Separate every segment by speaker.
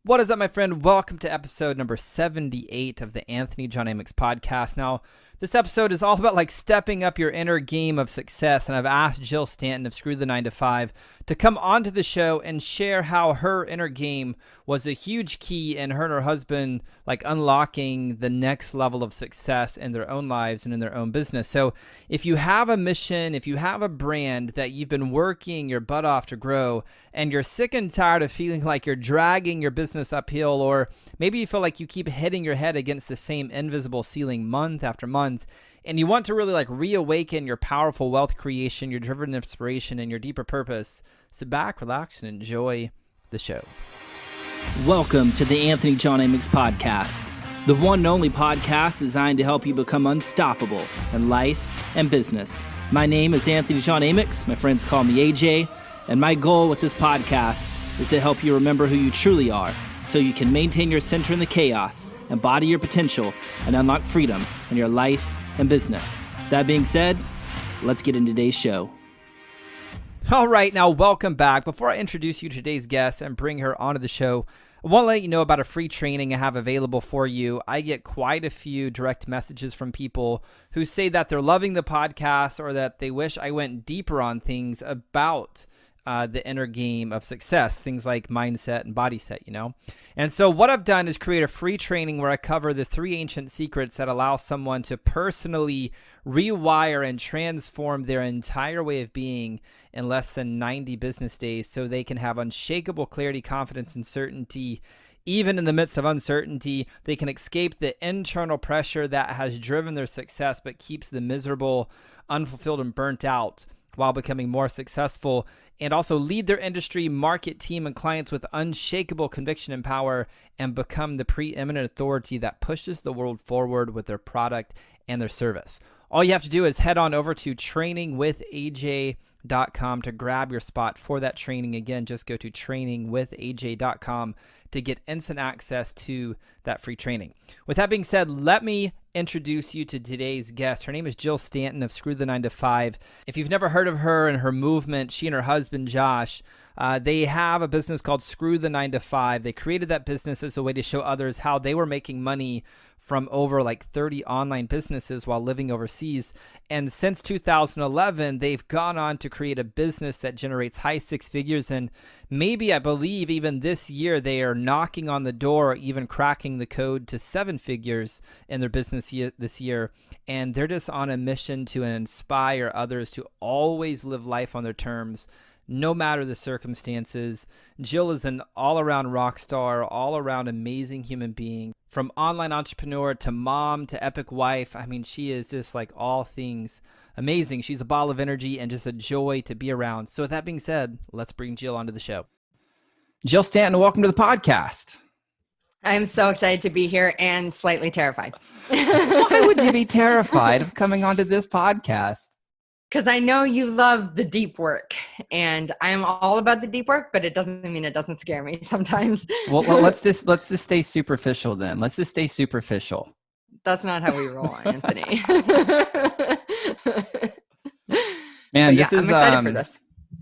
Speaker 1: What is up, my friend? Welcome to episode number 78 of the Anthony John Amix podcast. Now, this episode is all about stepping up your inner game of success, and I've asked Jill Stanton of Screw the 9 to 5 to come onto the show and share how her inner game was a huge key in her and her husband unlocking the next level of success in their own lives and in their own business. So if you have a mission, if you have a brand that you've been working your butt off to grow, and you're sick and tired of feeling like you're dragging your business uphill, or maybe you feel like you keep hitting your head against the same invisible ceiling month after month, and you want to really reawaken your powerful wealth creation, your driven inspiration, and your deeper purpose, sit back, relax, and enjoy the show. Welcome to the Anthony John Amix podcast, the one and only podcast designed to help you become unstoppable in life and business. My name is Anthony John Amix. My friends call me AJ, and my goal with this podcast is to help you remember who you truly are so you can maintain your center in the chaos, embody your potential, and unlock freedom in your life and business. That being said, let's get into today's show. All right, now welcome back. Before I introduce you to today's guest and bring her onto the show, I want to let you know about a free training I have available for you. I get quite a few direct messages from people who say that they're loving the podcast or that they wish I went deeper on things about the inner game of success, things like mindset and body set, And so what I've done is create a free training where I cover the 3 ancient secrets that allow someone to personally rewire and transform their entire way of being in less than 90 business days so they can have unshakable clarity, confidence, and certainty. Even in the midst of uncertainty, they can escape the internal pressure that has driven their success but keeps them miserable, unfulfilled, and burnt out while becoming more successful, and also lead their industry, market, team, and clients with unshakable conviction and power and become the preeminent authority that pushes the world forward with their product and their service. All you have to do is head on over to trainingwithaj.com to grab your spot for that training. Again, just go to trainingwithaj.com to get instant access to that free training. With that being said, let me introduce you to today's guest. Her name is Jill Stanton of Screw the 9 to 5. If you've never heard of her and her movement, she and her husband Josh, they have a business called Screw the 9 to 5. They created that business as a way to show others how they were making money from over 30 online businesses while living overseas. And since 2011, they've gone on to create a business that generates high 6 figures. And maybe, I believe, even this year, they are knocking on the door or even cracking the code to 7 figures in their business this year. And they're just on a mission to inspire others to always live life on their terms, no matter the circumstances. Jill is an all-around rock star, all-around amazing human being. From online entrepreneur to mom to epic wife, she is just all things amazing. She's a ball of energy and just a joy to be around. So with that being said, let's bring Jill onto the show. Jill Stanton, welcome to the podcast.
Speaker 2: I'm so excited to be here and slightly terrified.
Speaker 1: Why would you be terrified of coming onto this podcast?
Speaker 2: Because I know you love the deep work, and I'm all about the deep work, but it doesn't mean it doesn't scare me sometimes.
Speaker 1: Well, let's just stay superficial then. Let's just stay superficial.
Speaker 2: That's not how we roll, Anthony.
Speaker 1: Man, this is
Speaker 2: I'm excited for this.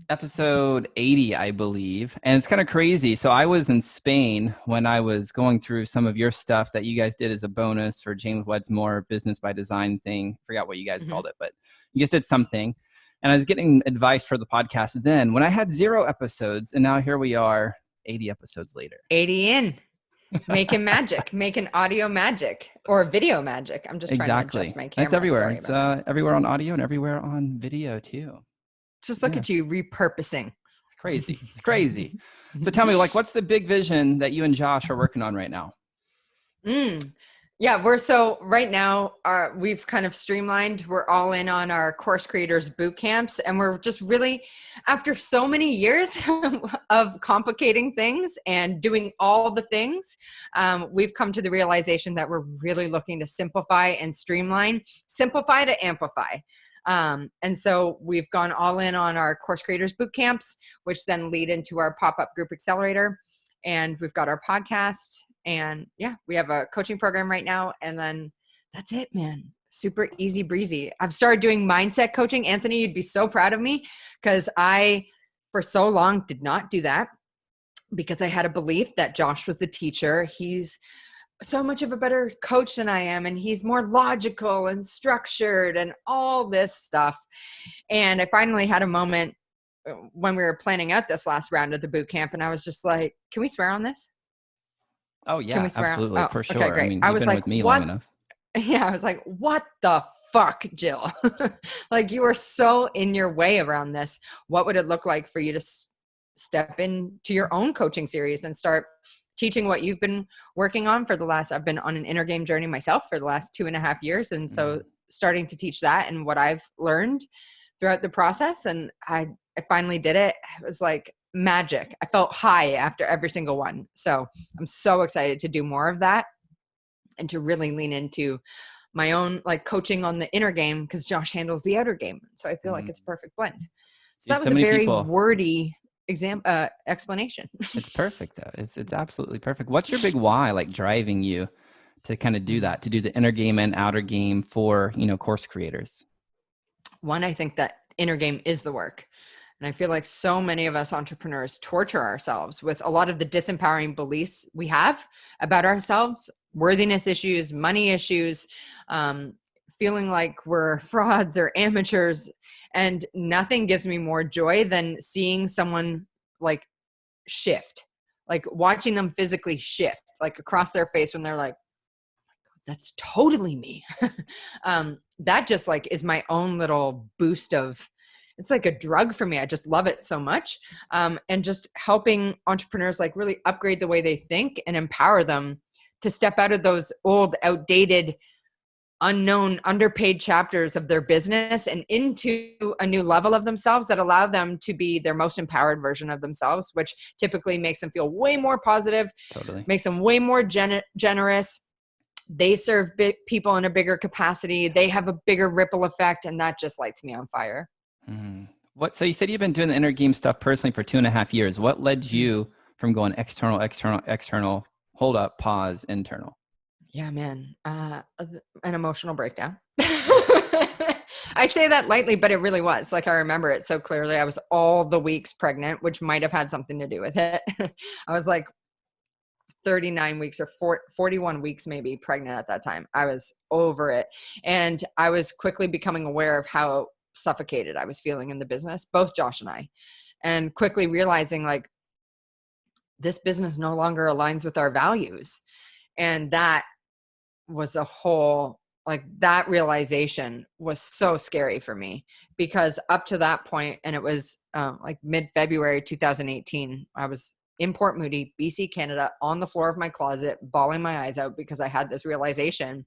Speaker 1: Episode 80, I believe. And it's kind of crazy. So I was in Spain when I was going through some of your stuff that you guys did as a bonus for James Wedmore Business by Design thing. Forgot what you guys called it, but you guys did something. And I was getting advice for the podcast then when I had 0 episodes. And now here we are 80 episodes later.
Speaker 2: 80 in. Making magic, making audio magic or video magic. I'm just trying to adjust my camera.
Speaker 1: It's everywhere. It's everywhere on audio and everywhere on video too.
Speaker 2: Just look at you repurposing.
Speaker 1: It's crazy. It's crazy. So tell me, what's the big vision that you and Josh are working on right now?
Speaker 2: Yeah, right now, we've kind of streamlined. We're all in on our course creators boot camps, and we're just really, after so many years of complicating things and doing all the things, we've come to the realization that we're really looking to simplify and streamline, simplify to amplify. And so we've gone all in on our course creators boot camps, which then lead into our pop-up group accelerator. And we've got our podcast, and we have a coaching program right now. And then that's it, man. Super easy breezy. I've started doing mindset coaching. Anthony, you'd be so proud of me because I, for so long, did not do that. because I had a belief that Josh was the teacher. He's so much of a better coach than I am, and he's more logical and structured and all this stuff. And I finally had a moment when we were planning out this last round of the boot camp, and I was just like, can we swear on this?
Speaker 1: Oh
Speaker 2: Can
Speaker 1: yeah,
Speaker 2: we swear?
Speaker 1: absolutely,
Speaker 2: Oh,
Speaker 1: for
Speaker 2: okay,
Speaker 1: sure. I
Speaker 2: great.
Speaker 1: mean,
Speaker 2: I
Speaker 1: you've
Speaker 2: was
Speaker 1: been
Speaker 2: like,
Speaker 1: with me long
Speaker 2: what?
Speaker 1: enough.
Speaker 2: Yeah, I was like, what the fuck, Jill? Like, you are so in your way around this. What would it look like for you to step into your own coaching series and start teaching what you've been working on for the last, I've been on an inner game journey myself for the last 2.5 years. And so starting to teach that and what I've learned throughout the process. And I finally did it. It was like magic. I felt high after every single one. So I'm so excited to do more of that and to really lean into my own like coaching on the inner game, because Josh handles the outer game. So I feel like it's a perfect blend. So
Speaker 1: Dude,
Speaker 2: that was
Speaker 1: so
Speaker 2: a
Speaker 1: many
Speaker 2: very
Speaker 1: people.
Speaker 2: wordy explanation.
Speaker 1: It's perfect though. It's absolutely perfect. What's your big why, like driving you to kind of do that, to do the inner game and outer game for, course creators?
Speaker 2: One, I think that inner game is the work. And I feel like so many of us entrepreneurs torture ourselves with a lot of the disempowering beliefs we have about ourselves, worthiness issues, money issues, feeling like we're frauds or amateurs. And nothing gives me more joy than seeing someone like shift, like watching them physically shift, like across their face when they're like, that's totally me. That just like is my own little boost of, it's like a drug for me. I just love it so much. And just helping entrepreneurs like really upgrade the way they think and empower them to step out of those old, outdated, unknown, underpaid chapters of their business and into a new level of themselves that allow them to be their most empowered version of themselves, which typically makes them feel way more positive,
Speaker 1: Totally.
Speaker 2: makes them way more generous. They serve people in a bigger capacity. They have a bigger ripple effect, and that just lights me on fire.
Speaker 1: So you said you've been doing the inner game stuff personally for 2.5 years. What led you from going external, hold up, pause, internal?
Speaker 2: Yeah, man. An emotional breakdown. I say that lightly, but it really was. Like, I remember it so clearly. I was all the weeks pregnant, which might have had something to do with it. I was like 39 weeks or 41 weeks maybe pregnant at that time. I was over it. And I was quickly becoming aware of how suffocated I was feeling in the business, both Josh and I, and quickly realizing like this business no longer aligns with our values. And that was a whole, like, that realization was so scary for me, because up to that point, and it was like mid-February 2018, I was in Port Moody, BC, Canada, on the floor of my closet, bawling my eyes out because I had this realization.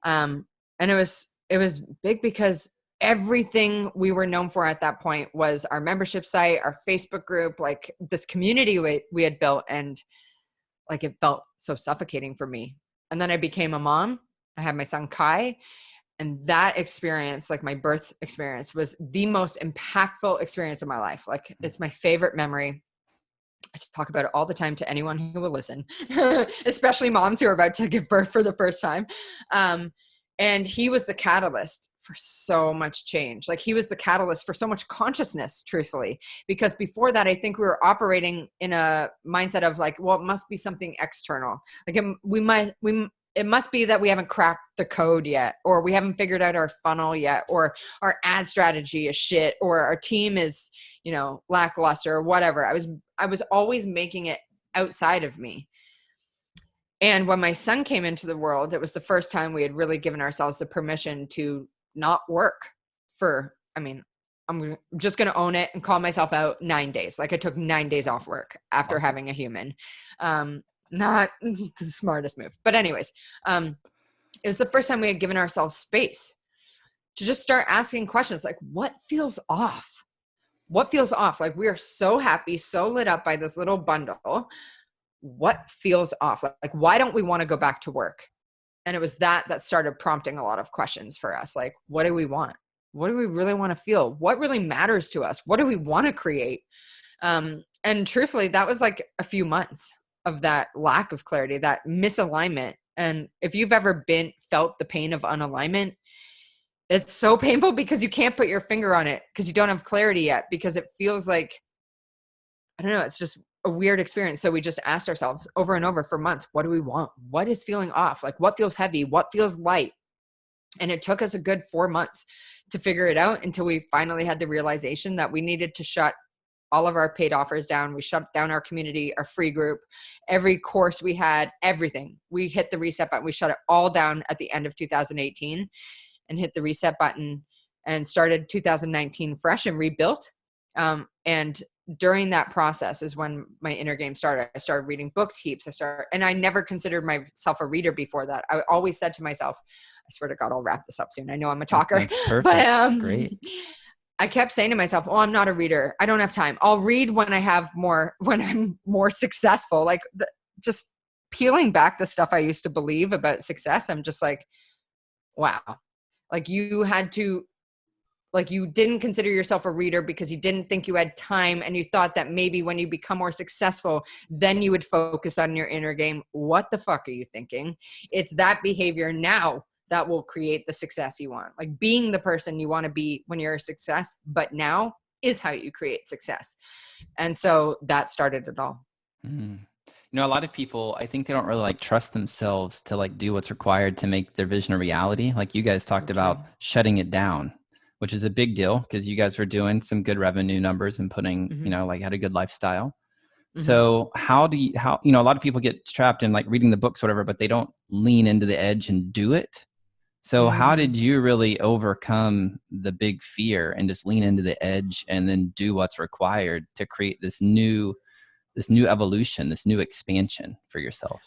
Speaker 2: And it was big because everything we were known for at that point was our membership site, our Facebook group, like this community we had built, and like it felt so suffocating for me. And then I became a mom. I had my son Kai, and that experience, like my birth experience, was the most impactful experience of my life. Like, it's my favorite memory. I talk about it all the time to anyone who will listen, especially moms who are about to give birth for the first time. And he was the catalyst for so much change. Like, he was the catalyst for so much consciousness, truthfully, because before that, I think we were operating in a mindset of like, well, it must be something external. Like, it must be that we haven't cracked the code yet, or we haven't figured out our funnel yet, or our ad strategy is shit, or our team is, lackluster, or whatever. I was always making it outside of me. And when my son came into the world, it was the first time we had really given ourselves the permission to not work for, I'm just going to own it and call myself out, 9 days. Like, I took 9 days off work after having a human. Not the smartest move, but anyways, it was the first time we had given ourselves space to just start asking questions like, what feels off? What feels off? Like, we are so happy, so lit up by this little bundle. What feels off? Like, why don't we want to go back to work? And it was that started prompting a lot of questions for us. Like, what do we want? What do we really want to feel? What really matters to us? What do we want to create? And truthfully, that was like a few months of that lack of clarity, that misalignment. And if you've ever felt the pain of unalignment, it's so painful because you can't put your finger on it because you don't have clarity yet, because it feels like, I don't know, it's just a weird experience. So we just asked ourselves over and over for months, what do we want? What is feeling off? Like what feels heavy? What feels light? And it took us a good 4 months to figure it out until we finally had the realization that we needed to shut all of our paid offers down. We shut down our community, our free group, every course we had, everything. We hit the reset button. We shut it all down at the end of 2018 and hit the reset button and started 2019 fresh and rebuilt. And during that process is when my inner game started. I started reading books heaps. And I never considered myself a reader before that. I always said to myself, I swear to God, I'll wrap this up soon. I know I'm a talker.
Speaker 1: That's perfect.
Speaker 2: But
Speaker 1: That's great.
Speaker 2: I kept saying to myself, oh, I'm not a reader. I don't have time. I'll read when I'm more successful. Like just peeling back the stuff I used to believe about success. I'm just like, wow. Like you didn't consider yourself a reader because you didn't think you had time, and you thought that maybe when you become more successful, then you would focus on your inner game. What the fuck are you thinking? It's that behavior now that will create the success you want. Like being the person you want to be when you're a success, but now is how you create success. And so that started it all.
Speaker 1: Mm. You know, a lot of people, I think they don't really like trust themselves to like do what's required to make their vision a reality. Like you guys talked about shutting it down, which is a big deal because you guys were doing some good revenue numbers and putting, you know, like had a good lifestyle. So how, you know, a lot of people get trapped in like reading the books, or whatever, but they don't lean into the edge and do it. So how did you really overcome the big fear and just lean into the edge and then do what's required to create this new evolution, this new expansion for yourself?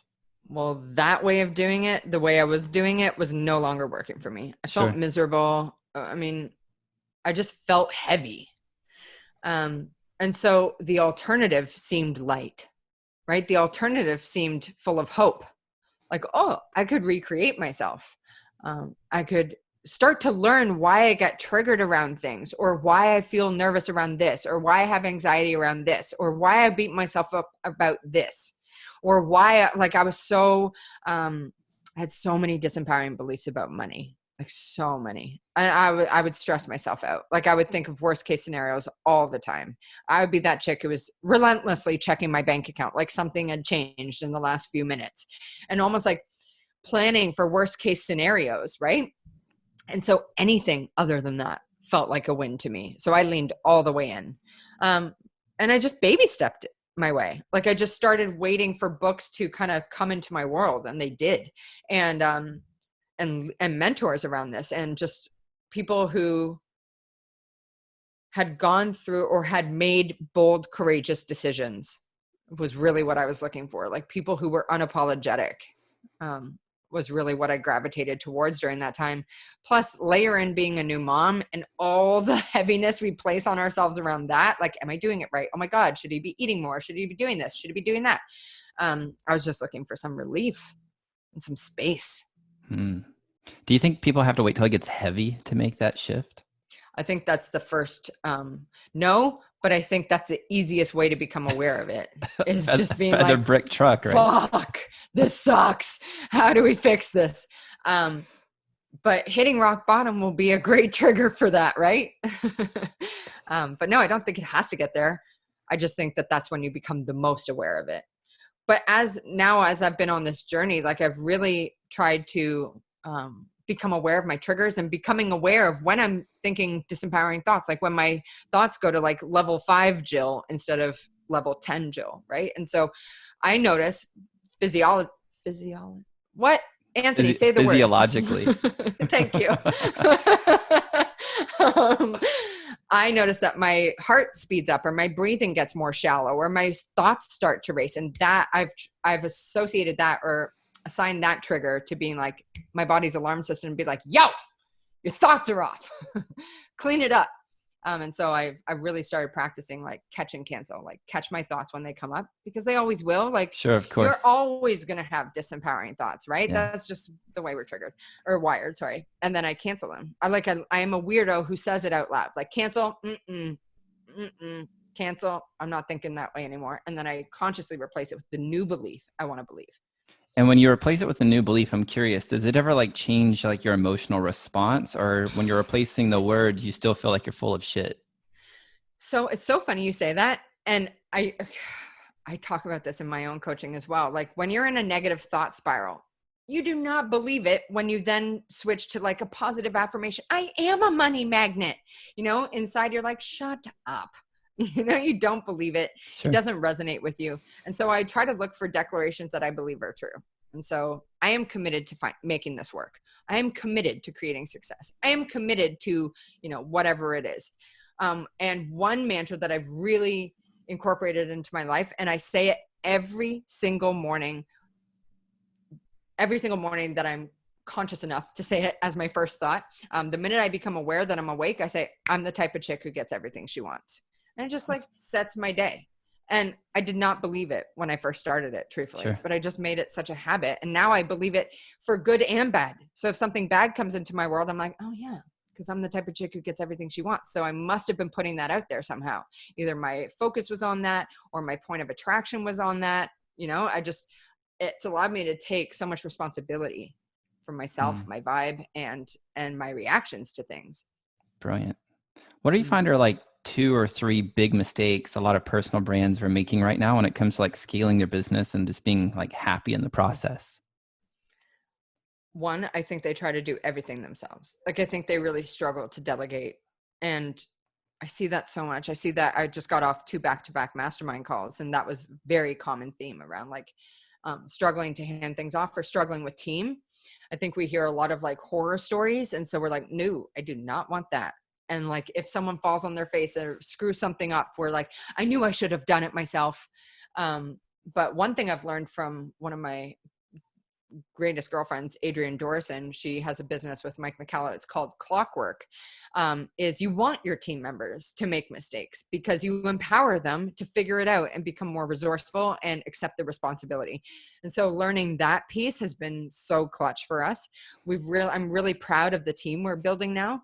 Speaker 2: Well, that way of doing it, the way I was doing it was no longer working for me. I felt miserable. I mean, I just felt heavy. And so the alternative seemed light, right? The alternative seemed full of hope. Like, oh, I could recreate myself. I could start to learn why I get triggered around things, or why I feel nervous around this, or why I have anxiety around this, or why I beat myself up about this, or why I was so, I had so many disempowering beliefs about money, like so many. And I would stress myself out. Like I would think of worst case scenarios all the time. I would be that chick who was relentlessly checking my bank account, like something had changed in the last few minutes, and almost like planning for worst case scenarios, right? And so anything other than that felt like a win to me. So I leaned all the way in. And I just baby stepped my way. Like I just started waiting for books to kind of come into my world, and they did. And mentors around this, and just people who had gone through or had made bold, courageous decisions was really what I was looking for. Like people who were unapologetic, was really what I gravitated towards during that time. Plus layer in being a new mom and all the heaviness we place on ourselves around that. Like, am I doing it right? Oh my God, should he be eating more? Should he be doing this? Should he be doing that? I was just looking for some relief and some space.
Speaker 1: Do you think people have to wait till it gets heavy to make that shift?
Speaker 2: I think that's the first, no, but I think that's the easiest way to become aware of it is just being like,
Speaker 1: a brick truck, right?
Speaker 2: Fuck, this sucks. How do we fix this? But hitting rock bottom will be a great trigger for that, right? But no, I don't think it has to get there. I just think that that's when you become the most aware of it. But as I've been on this journey, like I've really tried to become aware of my triggers and becoming aware of when I'm thinking disempowering thoughts, like when my thoughts go to like level 5 Jill instead of level 10 Jill, right? And so I notice what? Anthony, say the
Speaker 1: physiologically.
Speaker 2: Word. Thank you. I notice that my heart speeds up, or my breathing gets more shallow, or my thoughts start to race. And that I've associated that, or assigned that trigger to being like my body's alarm system, and be like, yo, your thoughts are off. Clean it up. And so I've really started practicing like catch and cancel, like catch my thoughts when they come up, because they always will. Like,
Speaker 1: sure, of course.
Speaker 2: You're always going to have disempowering thoughts, right? Yeah. That's just the way we're triggered or wired. Sorry. And then I cancel them. I am a weirdo who says it out loud, like cancel, cancel. I'm not thinking that way anymore. And then I consciously replace it with the new belief I want to believe.
Speaker 1: And when you replace it with a new belief, I'm curious, does it ever like change like your emotional response, or when you're replacing the words, you still feel like you're full of shit?
Speaker 2: So it's so funny you say that. And I I talk about this in my own coaching as well. Like when you're in a negative thought spiral, you do not believe it when you then switch to like a positive affirmation. I am a money magnet. Inside you're like, shut up. You don't believe it. It
Speaker 1: Sure.
Speaker 2: doesn't resonate with you. And so I try to look for declarations that I believe are true. And so I am committed to making this work. I am committed to creating success. I am committed to, whatever it is. And one mantra that I've really incorporated into my life, and I say it every single morning that I'm conscious enough to say it as my first thought. The minute I become aware that I'm awake, I say, I'm the type of chick who gets everything she wants. And it just like sets my day. And I did not believe it when I first started it, truthfully,
Speaker 1: Sure.
Speaker 2: but I just made it such a habit. And now I believe it for good and bad. So if something bad comes into my world, I'm like, oh yeah, because I'm the type of chick who gets everything she wants. So I must have been putting that out there somehow. Either my focus was on that or my point of attraction was on that. It's allowed me to take so much responsibility for myself, my vibe, and my reactions to things.
Speaker 1: Brilliant. What do you find are like 2 or 3 big mistakes a lot of personal brands are making right now when it comes to like scaling their business and just being like happy in the process?
Speaker 2: One, I think they try to do everything themselves. Like I think they really struggle to delegate. And I see that so much. I see that. I just got off 2 back-to-back mastermind calls, and that was very common theme around like struggling to hand things off or struggling with team. I think we hear a lot of like horror stories. And so we're like, no, I do not want that. And like, if someone falls on their face or screws something up, we're like, I knew I should have done it myself. But one thing I've learned from one of my greatest girlfriends, Adrienne Dorison, she has a business with Mike McCalla. It's called Clockwork. Is you want your team members to make mistakes because you empower them to figure it out and become more resourceful and accept the responsibility. And so learning that piece has been so clutch for us. I'm really proud of the team we're building now.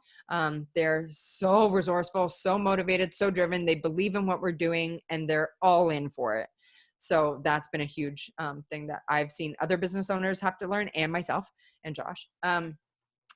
Speaker 2: They're so resourceful, so motivated, so driven. They believe in what we're doing and they're all in for it. So that's been a huge thing that I've seen other business owners have to learn, and myself and Josh.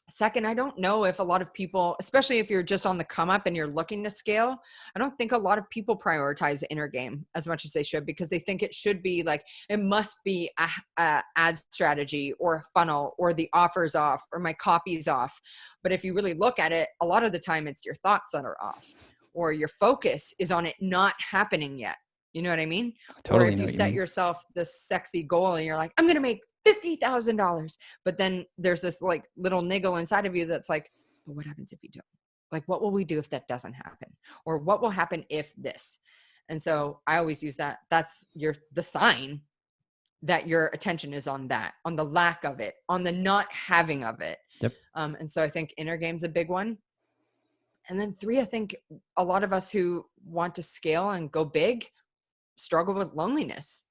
Speaker 2: Second, I don't know if a lot of people, especially if you're just on the come up and you're looking to scale, I don't think a lot of people prioritize inner game as much as they should, because they think it should be like, it must be a ad strategy or a funnel or the offers off or my copy's off. But if you really look at it, a lot of the time it's your thoughts that are off, or your focus is on it not happening yet. You know what I mean? Or
Speaker 1: Totally
Speaker 2: if
Speaker 1: know
Speaker 2: you
Speaker 1: what you
Speaker 2: set
Speaker 1: mean.
Speaker 2: yourself this sexy goal and you're like, I'm going to make $50,000. But then there's this like little niggle inside of you that's like, but what happens if you don't? Like, what will we do if that doesn't happen? Or what will happen if this? And so I always use that. That's the sign that your attention is on that, on the lack of it, on the not having of it.
Speaker 1: Yep.
Speaker 2: And so I think inner game's a big one. And then 3, I think a lot of us who want to scale and go big struggle with loneliness.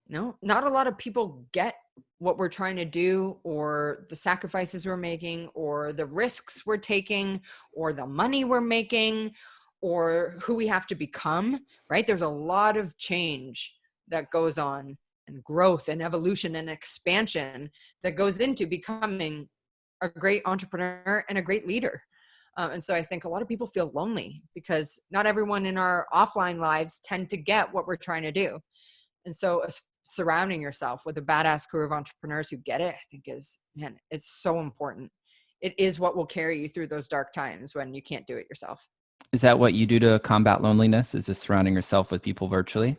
Speaker 2: Not a lot of people get what we're trying to do, or the sacrifices we're making, or the risks we're taking, or the money we're making, or who we have to become, right? There's a lot of change that goes on, and growth and evolution and expansion that goes into becoming a great entrepreneur and a great leader. And so I think a lot of people feel lonely because not everyone in our offline lives tend to get what we're trying to do. And so surrounding yourself with a badass crew of entrepreneurs who get it, I think it's so important. It is what will carry you through those dark times when you can't do it yourself.
Speaker 1: Is that what you do to combat loneliness? Is just surrounding yourself with people virtually?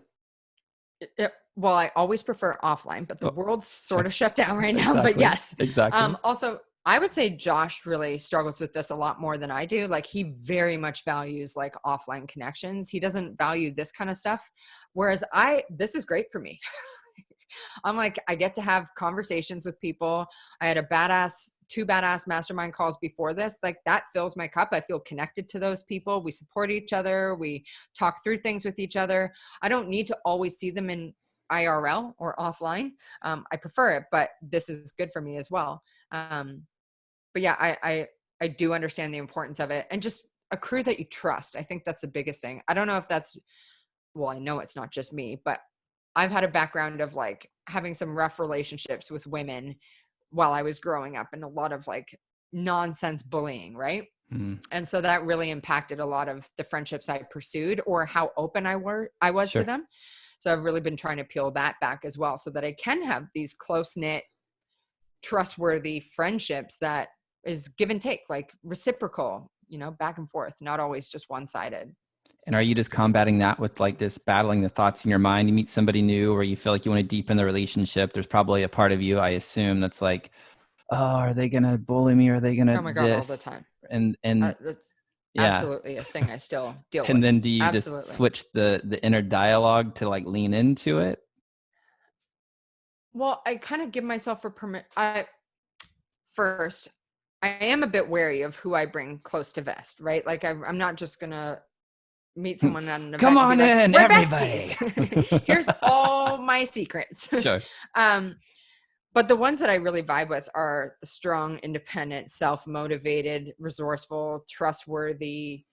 Speaker 2: Well, I always prefer offline, but the world's sort of shut down right now.
Speaker 1: Exactly.
Speaker 2: But yes.
Speaker 1: Exactly.
Speaker 2: Also, I would say Josh really struggles with this a lot more than I do. Like, he very much values like offline connections. He doesn't value this kind of stuff. Whereas this is great for me. I'm like, I get to have conversations with people. I had 2 badass mastermind calls before this. Like, that fills my cup. I feel connected to those people. We support each other. We talk through things with each other. I don't need to always see them in IRL or offline. I prefer it, but this is good for me as well. But yeah, I do understand the importance of it, and just a crew that you trust. I think that's the biggest thing. I don't know if I know it's not just me, but I've had a background of like having some rough relationships with women while I was growing up, and a lot of like nonsense bullying, right? And so that really impacted a lot of the friendships I pursued or how open I was
Speaker 1: Sure.
Speaker 2: to them. So I've really been trying to peel that back as well so that I can have these close-knit, trustworthy friendships that is give and take, like reciprocal, back and forth, not always just one-sided.
Speaker 1: And are you just combating that with like this battling the thoughts in your mind? You meet somebody new or you feel like you want to deepen the relationship. There's probably a part of you, I assume, that's like, oh, are they going to bully me? Are they going to
Speaker 2: Oh my God, all the
Speaker 1: this?
Speaker 2: time.
Speaker 1: And
Speaker 2: That's
Speaker 1: yeah.
Speaker 2: absolutely a thing I still deal
Speaker 1: And
Speaker 2: with.
Speaker 1: then do you just
Speaker 2: Absolutely.
Speaker 1: switch the inner dialogue to like lean into it?
Speaker 2: Well, I kind of give myself a permit. First, I am a bit wary of who I bring close to vest, right? Like I'm not just gonna meet someone at an
Speaker 1: Come
Speaker 2: event and be
Speaker 1: on
Speaker 2: like,
Speaker 1: in,
Speaker 2: "We're
Speaker 1: everybody.
Speaker 2: besties. Here's all my secrets."
Speaker 1: Sure.
Speaker 2: But the ones that I really vibe with are the strong, independent, self-motivated, resourceful, trustworthy,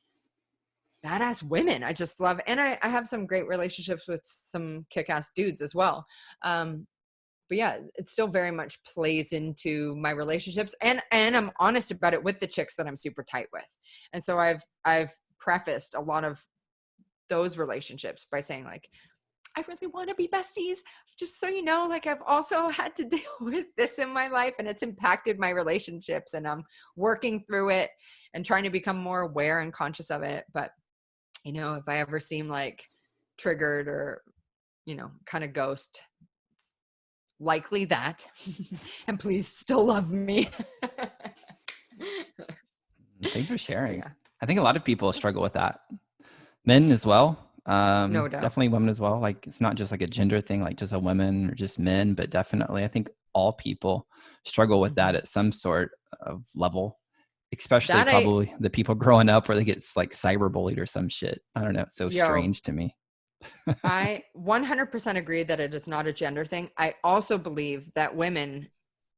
Speaker 2: badass women. I just love, and I have some great relationships with some kick-ass dudes as well. But yeah, it still very much plays into my relationships, and I'm honest about it with the chicks that I'm super tight with. And so I've prefaced a lot of those relationships by saying like, I really want to be besties, just so you know, like I've also had to deal with this in my life and it's impacted my relationships, and I'm working through it and trying to become more aware and conscious of it. But if I ever seem like triggered or kind of ghost, likely that. And please still love me.
Speaker 1: Thanks for sharing.
Speaker 2: Yeah.
Speaker 1: I think a lot of people struggle with that. Men as well.
Speaker 2: No doubt.
Speaker 1: Definitely women as well. Like it's not just like a gender thing, like just a women or just men, but definitely I think all people struggle with that at some sort of level, especially
Speaker 2: That
Speaker 1: probably the people growing up where they get like cyberbullied or some shit. I don't know. It's so
Speaker 2: yo,
Speaker 1: strange to me.
Speaker 2: I 100% agree that it is not a gender thing. I also believe that women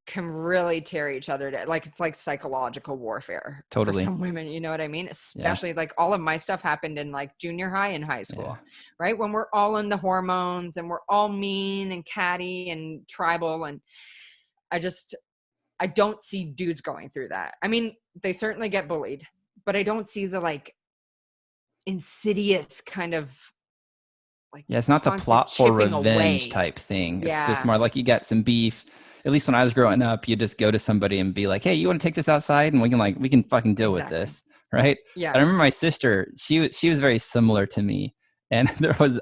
Speaker 2: can really tear each other down. Like it's like psychological warfare for
Speaker 1: Totally.
Speaker 2: some women, you know what I mean?
Speaker 1: Yeah.
Speaker 2: Especially like all of my stuff happened in like junior high and high school,
Speaker 1: Yeah.
Speaker 2: right? When we're all in the hormones and we're all mean and catty and tribal. And I don't see dudes going through that. I mean, they certainly get bullied, but I don't see the like insidious kind of like
Speaker 1: Yeah, it's not the
Speaker 2: constant
Speaker 1: plot for
Speaker 2: chipping
Speaker 1: revenge
Speaker 2: away.
Speaker 1: type thing. It's just
Speaker 2: Yeah,
Speaker 1: more like you got some beef. At least when I was growing up, you just go to somebody and be like, "Hey, you want to take this outside and we can fucking deal with
Speaker 2: exactly.
Speaker 1: this." Right?
Speaker 2: Yeah.
Speaker 1: I remember my sister, she was very similar to me. And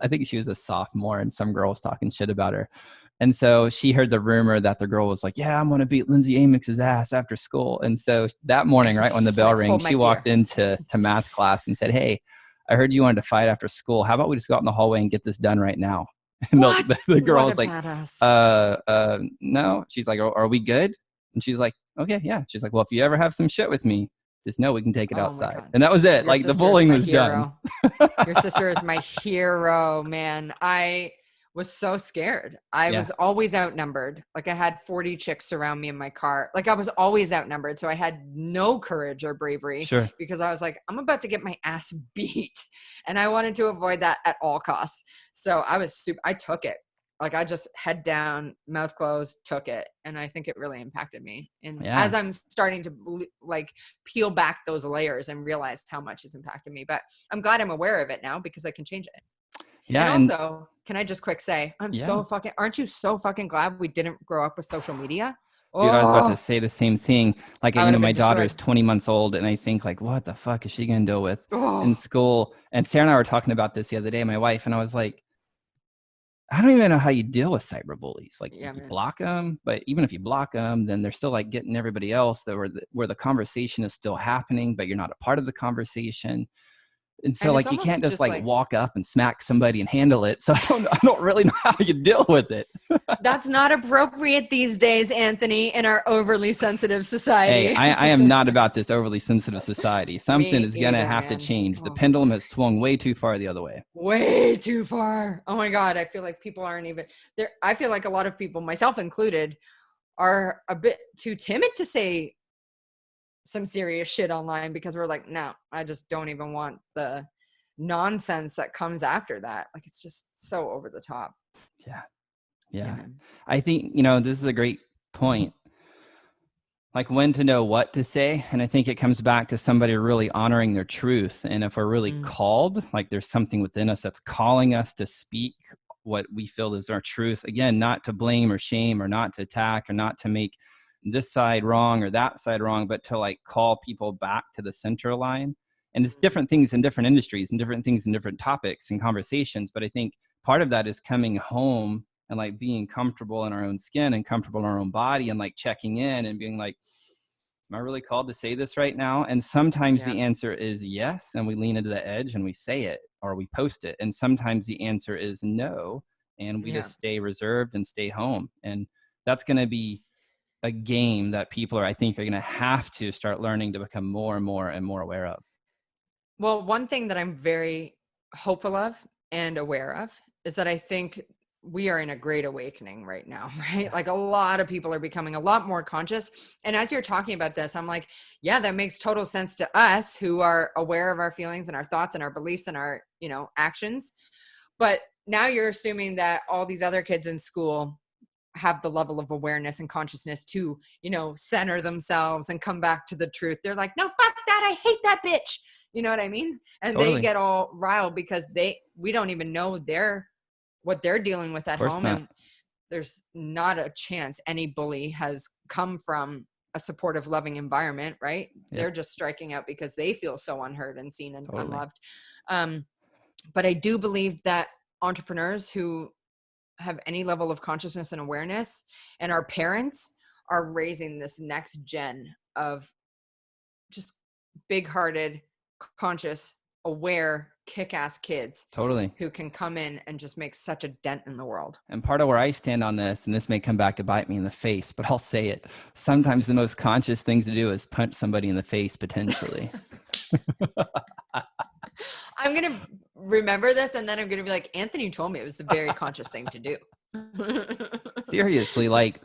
Speaker 1: I think she was a sophomore and some girl was talking shit about her. And so she heard the rumor that the girl was like, "Yeah, I'm going to beat Lindsay Amix's ass after school." And so that morning, right when the
Speaker 2: It's
Speaker 1: bell
Speaker 2: like,
Speaker 1: rang,
Speaker 2: hold my
Speaker 1: she
Speaker 2: beer.
Speaker 1: walked into math class and said, "Hey, I heard you wanted to fight after school. How about we just go out in the hallway and get this done right now?" And
Speaker 2: What?
Speaker 1: the girl
Speaker 2: What a
Speaker 1: was like,
Speaker 2: badass.
Speaker 1: no. She's like, are we good? And she's like, okay, yeah. She's like, well, if you ever have some shit with me, just know we can take it
Speaker 2: Oh my
Speaker 1: outside.
Speaker 2: God.
Speaker 1: And that was it.
Speaker 2: Your
Speaker 1: Like the
Speaker 2: sister is
Speaker 1: bullying
Speaker 2: my
Speaker 1: was done.
Speaker 2: hero. Your sister is my hero, man. I was so scared. I
Speaker 1: Yeah,
Speaker 2: was always outnumbered. Like I had 40 chicks around me in my car. Like I was always outnumbered. So I had no courage or bravery
Speaker 1: sure.
Speaker 2: because I was like, I'm about to get my ass beat. And I wanted to avoid that at all costs. So I took it. Like I just head down, mouth closed, took it. And I think it really impacted me. And
Speaker 1: Yeah.
Speaker 2: as I'm starting to like peel back those layers and realize how much it's impacted me, but I'm glad I'm aware of it now because I can change it. And
Speaker 1: Yeah. And
Speaker 2: also, can I just quick say,
Speaker 1: yeah,
Speaker 2: aren't you so fucking glad we didn't grow up with social media?
Speaker 1: dude, I was about to
Speaker 2: Oh,
Speaker 1: say the same thing. Like,
Speaker 2: I would have
Speaker 1: my
Speaker 2: been
Speaker 1: daughter is
Speaker 2: destroyed.
Speaker 1: 20 months old and I think like, what the fuck is she going to deal with in
Speaker 2: Oh,
Speaker 1: school? And Sarah and I were talking about this the other day, my wife, and I was like, I don't even know how you deal with cyberbullies. Like
Speaker 2: yeah,
Speaker 1: you
Speaker 2: man.
Speaker 1: block them, but even if you block them, then they're still like getting everybody else where the conversation is still happening, but you're not a part of the conversation. And so
Speaker 2: And it's
Speaker 1: like you can't
Speaker 2: almost
Speaker 1: just
Speaker 2: just
Speaker 1: like
Speaker 2: like,
Speaker 1: walk up and smack somebody and handle it. So I don't really know how you deal with it.
Speaker 2: that's not appropriate these days, Anthony, in our overly sensitive
Speaker 1: Hey,
Speaker 2: society.
Speaker 1: I am not about this overly sensitive society. Something
Speaker 2: Me
Speaker 1: is gonna
Speaker 2: either,
Speaker 1: have to
Speaker 2: man.
Speaker 1: change. The
Speaker 2: Oh,
Speaker 1: pendulum has swung way too far the other way.
Speaker 2: way too far. Oh my God. I feel like people aren't even there. I feel like a lot of people, myself included, are a bit too timid to say some serious shit online because we're like, no, I just don't even want the nonsense that comes after that. Like it's just so over the top.
Speaker 1: Yeah.
Speaker 2: Yeah,
Speaker 1: Yeah.
Speaker 2: man.
Speaker 1: I think, this is a great point. Like when to know what to say. And I think it comes back to somebody really honoring their truth. And if we're really
Speaker 2: Mm.
Speaker 1: called, like there's something within us that's calling us to speak
Speaker 3: what we feel is our truth. Again, not to blame or shame or not to attack or not to make this side wrong or that side wrong, but to like call people back to the center line. And it's different things in different industries and different things in different topics and conversations. But I think part of that is coming home and like being comfortable in our own skin and comfortable in our own body and like checking in and being like, am I really called to say this right now? And sometimes the answer is yes, and we lean into the edge and we say it or we post it. And sometimes the answer is no, and we just stay reserved and stay home. And that's going to be a game that people are, I think, are going to have to start learning to become more and more and more aware of.
Speaker 2: Well, one thing that I'm very hopeful of and aware of is that I think we are in a great awakening right now, right? Like a lot of people are becoming a lot more conscious. And as you're talking about this, I'm like, yeah, that makes total sense to us who are aware of our feelings and our thoughts and our beliefs and our, actions. But now you're assuming that all these other kids in school have the level of awareness and consciousness to, center themselves and come back to the truth. They're like, no, fuck that. I hate that bitch. You know what I mean? And
Speaker 3: Totally.
Speaker 2: they get all riled because we don't even know what they're dealing with at home.
Speaker 3: Not.
Speaker 2: And there's not a chance any bully has come from a supportive, loving environment, right?
Speaker 3: Yeah.
Speaker 2: They're just striking out because they feel so unheard and seen and unloved. But I do believe that entrepreneurs who have any level of consciousness and awareness and our parents are raising this next gen of just big-hearted, conscious, aware, kick-ass kids.
Speaker 3: Totally.
Speaker 2: Who can come in and just make such a dent in the world.
Speaker 3: And part of where I stand on this, and this may come back to bite me in the face, but I'll say it. Sometimes the most conscious things to do is punch somebody in the face, potentially.
Speaker 2: I'm going to remember this, and then I'm going to be like, Anthony told me it was the very conscious thing to do.
Speaker 3: Seriously, like,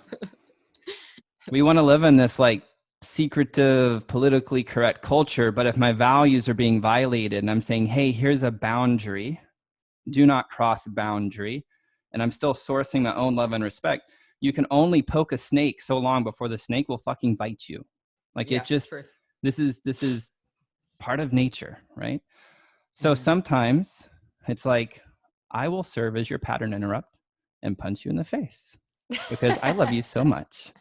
Speaker 3: we want to live in this, like, secretive, politically correct culture, but if my values are being violated and I'm saying, hey, here's a boundary, do not cross boundary, and I'm still sourcing my own love and respect, you can only poke a snake so long before the snake will fucking bite you. Like, it just, this is part of nature, right? So sometimes it's like, I will serve as your pattern interrupt and punch you in the face because I love you so much.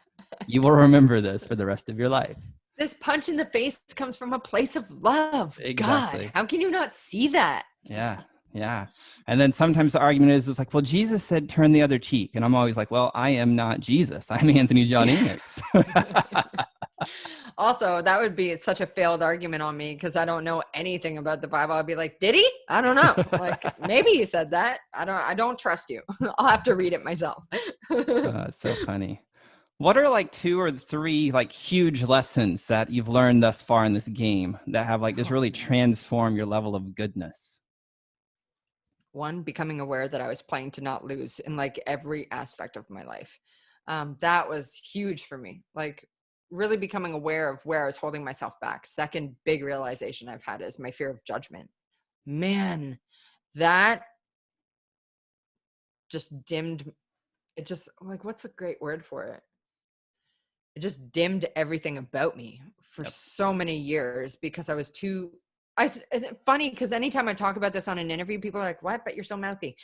Speaker 3: You will remember this for the rest of your life.
Speaker 2: This punch in the face comes from a place of love.
Speaker 3: Exactly.
Speaker 2: God, how can you not see that?
Speaker 3: Yeah. Yeah. And then sometimes the argument is like, well, Jesus said, turn the other cheek. And I'm always like, well, I am not Jesus. I'm Anthony John Amix.
Speaker 2: Also, that would be such a failed argument on me because I don't know anything about the Bible. I'd be like, did he? I don't know. Like, maybe he said that. I don't trust you. I'll have to read it myself.
Speaker 3: It's so funny. What are like 2 or 3 like huge lessons that you've learned thus far in this game that have like just really transformed your level of goodness?
Speaker 2: One, becoming aware that I was playing to not lose in like every aspect of my life. That was huge for me. Like really becoming aware of where I was holding myself back. Second big realization I've had is my fear of judgment. Man, that just dimmed. It just like, what's a great word for it? It just dimmed everything about me for so many years because I was too, funny because anytime I talk about this on an interview, people are like, what? But you're so mouthy.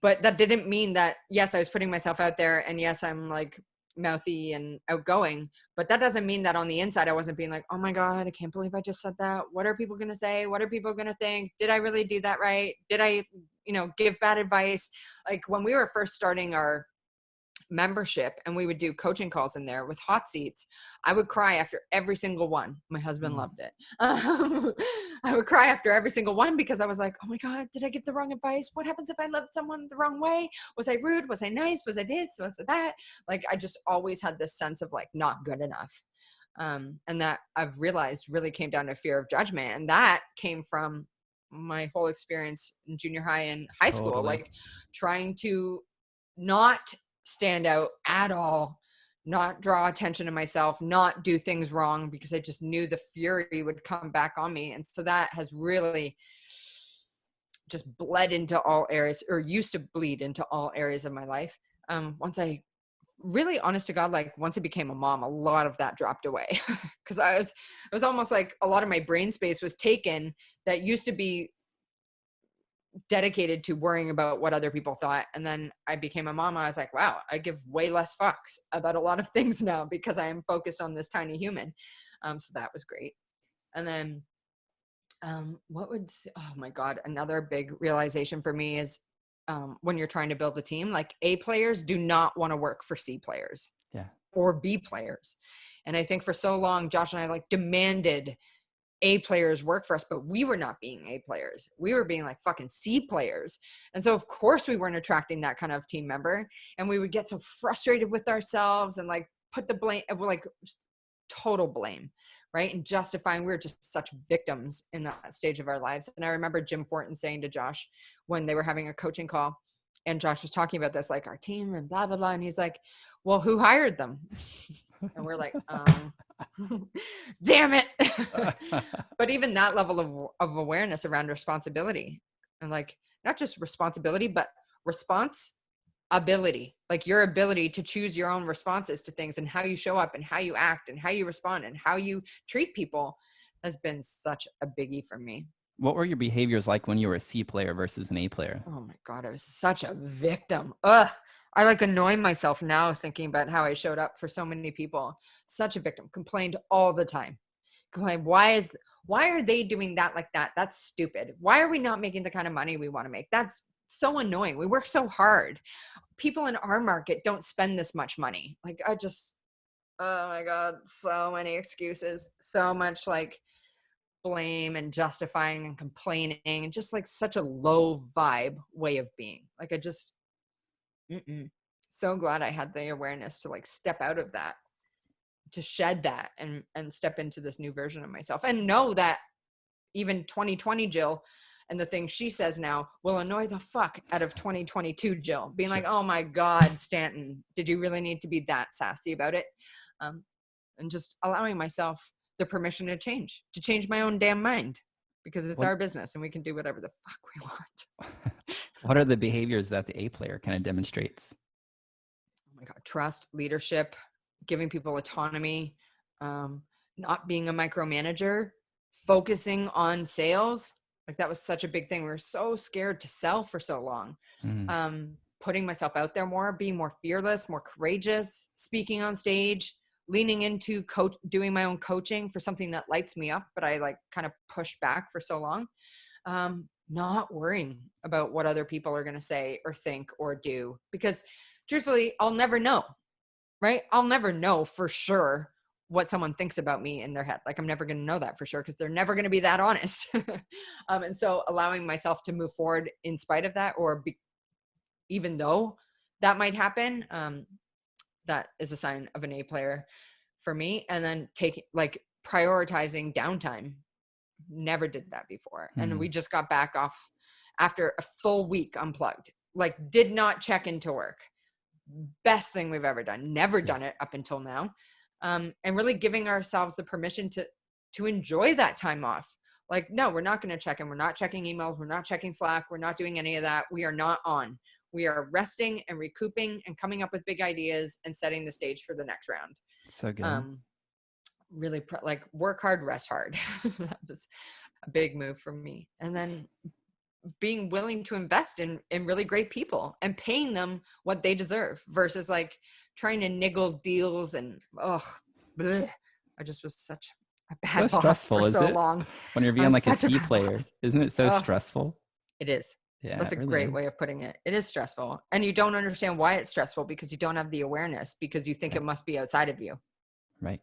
Speaker 2: But that didn't mean that, yes, I was putting myself out there and yes, I'm like mouthy and outgoing, but that doesn't mean that on the inside, I wasn't being like, oh my God, I can't believe I just said that. What are people going to say? What are people going to think? Did I really do that right? Did I, give bad advice? Like when we were first starting our membership and we would do coaching calls in there with hot seats, I would cry after every single one. My husband loved it. I would cry after every single one because I was like, oh my God, did I give the wrong advice? What happens if I love someone the wrong way? Was I rude? Was I nice? Was I this? Was I that? Like, I just always had this sense of like not good enough. And that I've realized really came down to fear of judgment. And that came from my whole experience in junior high and high school, like trying to not stand out at all, not draw attention to myself, not do things wrong because I just knew the fury would come back on me. And so that has really just bled into all areas, or used to bleed into all areas of my life. Once I really, honest to God, like once I became a mom, a lot of that dropped away because it was almost like a lot of my brain space was taken that used to be dedicated to worrying about what other people thought. And then I became a mom. I was like, wow, I give way less fucks about a lot of things now because I am focused on this tiny human. So that was great. And then oh my God, another big realization for me is when you're trying to build a team, like A players do not want to work for C players or B players. And I think for so long, Josh and I like demanded A players work for us, but we were not being A players. We were being like fucking C players. And so of course we weren't attracting that kind of team member. And we would get so frustrated with ourselves and like put the blame, like total blame, right? And justifying, we were just such victims in that stage of our lives. And I remember Jim Fortin saying to Josh when they were having a coaching call and Josh was talking about this, like our team and blah, blah, blah. And he's like, well, who hired them? And we're like, damn it. But even that level of awareness around responsibility and like not just responsibility, but response ability, like your ability to choose your own responses to things and how you show up and how you act and how you respond and how you treat people has been such a biggie for me.
Speaker 3: What were your behaviors like when you were a C player versus an A player?
Speaker 2: Oh my God, I was such a victim. Ugh. I like annoy myself now thinking about how I showed up for so many people. Such a victim. Complained all the time. Complained, why are they doing that like that? That's stupid. Why are we not making the kind of money we want to make? That's so annoying. We work so hard. People in our market don't spend this much money. Like oh my God, so many excuses, so much like blame and justifying and complaining and just like such a low vibe way of being. Like I just, so glad I had the awareness to like step out of that, to shed that and step into this new version of myself and know that even 2020 Jill and the things she says now will annoy the fuck out of 2022 Jill, being like, oh my God, Stanton, did you really need to be that sassy about it? And just allowing myself the permission to change my own damn mind because it's our business and we can do whatever the fuck we want.
Speaker 3: What are the behaviors that the A player kind of demonstrates?
Speaker 2: Oh my God, trust, leadership, giving people autonomy, not being a micromanager, focusing on sales. Like that was such a big thing. We were so scared to sell for so long. Putting myself out there more, being more fearless, more courageous, speaking on stage, leaning into doing my own coaching for something that lights me up, but I like kind of pushed back for so long. Not worrying about what other people are going to say or think or do, because truthfully, I'll never know, right? I'll never know for sure what someone thinks about me in their head. Like I'm never going to know that for sure because they're never going to be that honest. And so allowing myself to move forward in spite of that, or even though that might happen, that is a sign of an A player for me. And then prioritizing downtime. Never did that before. And we just got back off after a full week unplugged, like did not check into work. Best thing we've ever done. Never done it up until now. And really giving ourselves the permission to enjoy that time off. Like, no, we're not going to check in. We're not checking emails. We're not checking Slack. We're not doing any of that. We are not on. We are resting and recouping and coming up with big ideas and setting the stage for the next round.
Speaker 3: So good.
Speaker 2: Really like work hard, rest hard. That was a big move for me. And then being willing to invest in really great people and paying them what they deserve versus like trying to niggle deals and I just was such a bad boss
Speaker 3: stressful,
Speaker 2: for
Speaker 3: is
Speaker 2: so
Speaker 3: it?
Speaker 2: long.
Speaker 3: When you're being like a C player, isn't it so stressful?
Speaker 2: It is.
Speaker 3: Yeah,
Speaker 2: that's a
Speaker 3: really
Speaker 2: great
Speaker 3: is.
Speaker 2: way of putting it. It is stressful. And you don't understand why it's stressful because you don't have the awareness, because you think it must be outside of you.
Speaker 3: Right.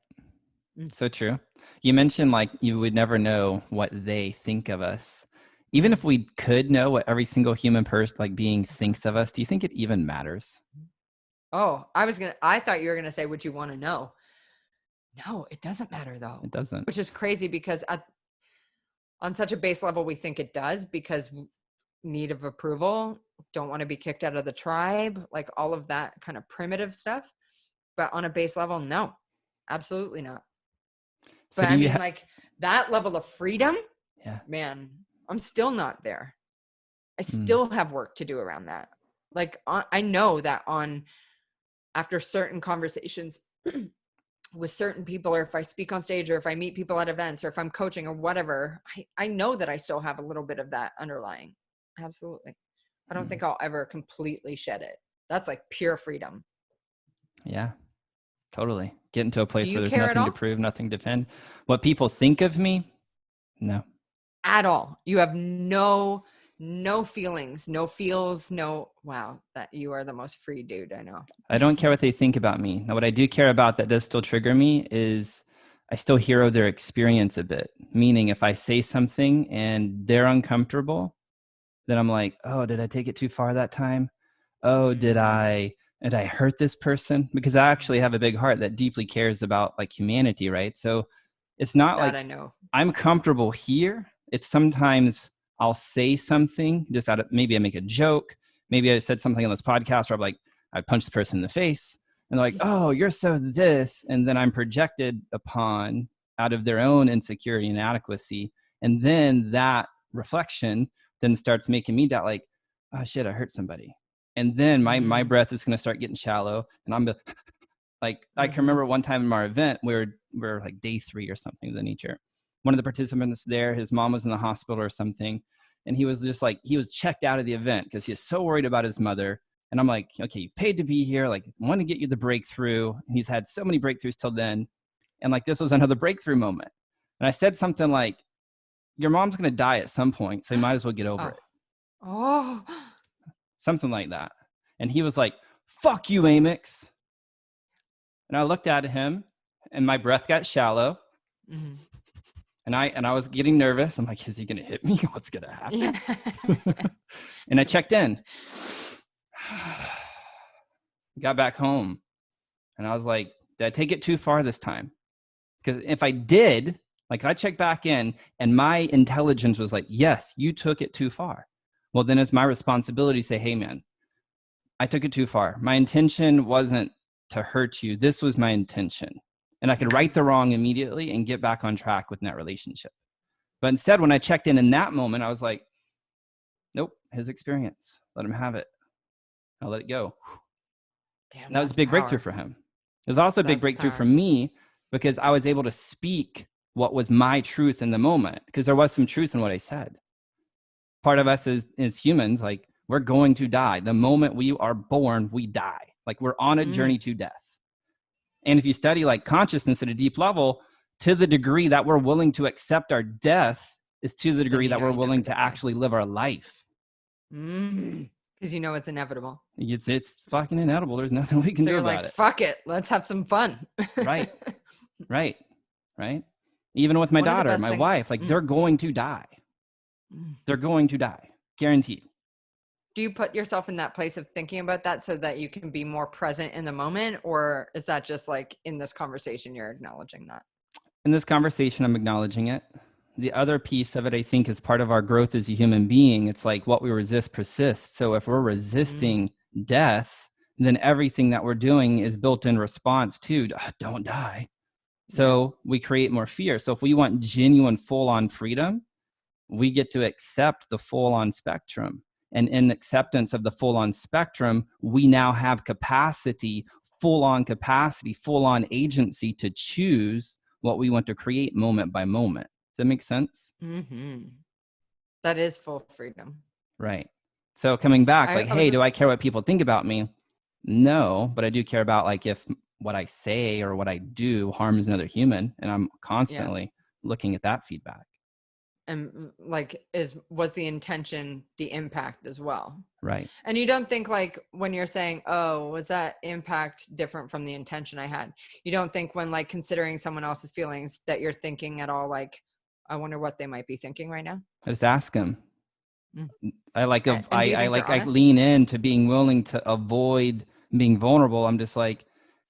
Speaker 3: So true. You mentioned like you would never know what they think of us. Even if we could know what every single human person, like being, thinks of us, do you think it even matters?
Speaker 2: Oh, I thought you were going to say, would you want to know? No, it doesn't matter though.
Speaker 3: It doesn't.
Speaker 2: Which is crazy because on such a base level, we think it does because need of approval, don't want to be kicked out of the tribe, like all of that kind of stuff. But on a base level, no, absolutely not.
Speaker 3: So
Speaker 2: but I mean, like that level of freedom, man, I'm still not there. I still have work to do around that. Like I know that after certain conversations with certain people, or if I speak on stage, or if I meet people at events, or if I'm coaching or whatever, I know that I still have a little bit of that underlying. Absolutely. I don't think I'll ever completely shed it. That's like pure freedom.
Speaker 3: Yeah, totally. Get into a
Speaker 2: Do
Speaker 3: place where
Speaker 2: you
Speaker 3: there's
Speaker 2: care at
Speaker 3: nothing to
Speaker 2: all?
Speaker 3: prove, nothing to defend. What people think of me, no.
Speaker 2: At all. You have no feelings, no feels, no. Wow, that you are the most free dude I know.
Speaker 3: I don't care what they think about me. Now, what I do care about that does still trigger me is I still hero their experience a bit. Meaning, if I say something and they're uncomfortable, then I'm like, oh, did I take it too far that time? Oh, did I hurt this person? Because I actually have a big heart that deeply cares about like humanity, right? So it's not
Speaker 2: That I
Speaker 3: like
Speaker 2: know.
Speaker 3: I'm comfortable here. It's sometimes I'll say something just out of, maybe I make a joke. Maybe I said something on this podcast where I'm like, I punched the person in the face and they're like, oh, you're so this. And then I'm projected upon out of their own insecurity and inadequacy. And then that reflection then starts making me doubt, like, oh shit, I hurt somebody. And then my breath is going to start getting shallow and I'm like, I can remember one time in our event where we're like day 3 or something of the nature. One of the participants there, his mom was in the hospital or something. And he was just like, he was checked out of the event because he was so worried about his mother. And I'm like, okay, you paid to be here. Like, I want to get you the breakthrough. And he's had so many breakthroughs till then. And like, this was another breakthrough moment. And I said something like, your mom's going to die at some point, so you might as well get over it.
Speaker 2: Oh.
Speaker 3: Something like that. And he was like, fuck you, Amix. And I looked at him and my breath got shallow. Mm-hmm. And I was getting nervous. I'm like, is he going to hit me? What's going to happen? Yeah. And I checked in. Got back home. And I was like, did I take it too far this time? Because if I did, like I checked back in and my intelligence was like, yes, you took it too far. Well, then it's my responsibility to say, hey, man, I took it too far. My intention wasn't to hurt you. This was my intention. And I could right the wrong immediately and get back on track with that relationship. But instead, when I checked in that moment, I was like, nope, his experience. Let him have it. I'll let it go. Damn, and that was a big breakthrough for him. It was also a big breakthrough for me because I was able to speak what was my truth in the moment because there was some truth in what I said. Part of us as humans, like, we're going to die. The moment we are born, we die. Like, we're on a journey to death. And if you study like consciousness at a deep level, to the degree that we're willing to accept our death is to the degree that we're willing to actually live our life.
Speaker 2: Because you know it's inevitable.
Speaker 3: It's fucking inevitable. There's nothing we can do about it.
Speaker 2: Fuck it. Let's have some fun.
Speaker 3: Right. Even with my daughter, my wife, like they're going to die. They're going to die. Guaranteed.
Speaker 2: Do you put yourself in that place of thinking about that so that you can be more present in the moment? Or is that just like in this conversation, you're acknowledging that?
Speaker 3: In this conversation, I'm acknowledging it. The other piece of it, I think, is part of our growth as a human being. It's like what we resist persists. So if we're resisting death, then everything that we're doing is built in response to don't die. So we create more fear. So if we want genuine full-on freedom, we get to accept the full-on spectrum. And in acceptance of the full-on spectrum, we now have capacity, full-on agency to choose what we want to create moment by moment. Does that make sense?
Speaker 2: Mm-hmm. That is full freedom.
Speaker 3: Right. So coming back, do I care what people think about me? No, but I do care about like if what I say or what I do harms another human, and I'm constantly looking at that feedback.
Speaker 2: And like, was the intention the impact as well?
Speaker 3: Right.
Speaker 2: And you don't think like when you're saying, oh, was that impact different from the intention I had? You don't think when like considering someone else's feelings that you're thinking at all like, I wonder what they might be thinking right now?
Speaker 3: I just ask them. I
Speaker 2: I
Speaker 3: lean into being willing to avoid being vulnerable. I'm just like,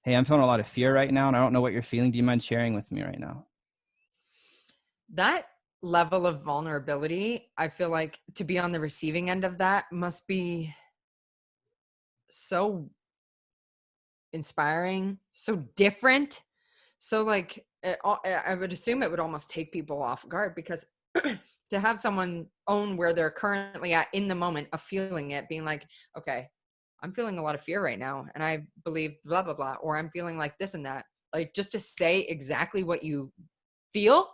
Speaker 3: hey, I'm feeling a lot of fear right now and I don't know what you're feeling. Do you mind sharing with me right now?
Speaker 2: That level of vulnerability, I feel like to be on the receiving end of that must be so inspiring, so different. So like, I would assume it would almost take people off guard because to have someone own where they're currently at in the moment of feeling it, being like, okay, I'm feeling a lot of fear right now and I believe blah, blah, blah, or I'm feeling like this and that. Like just to say exactly what you feel.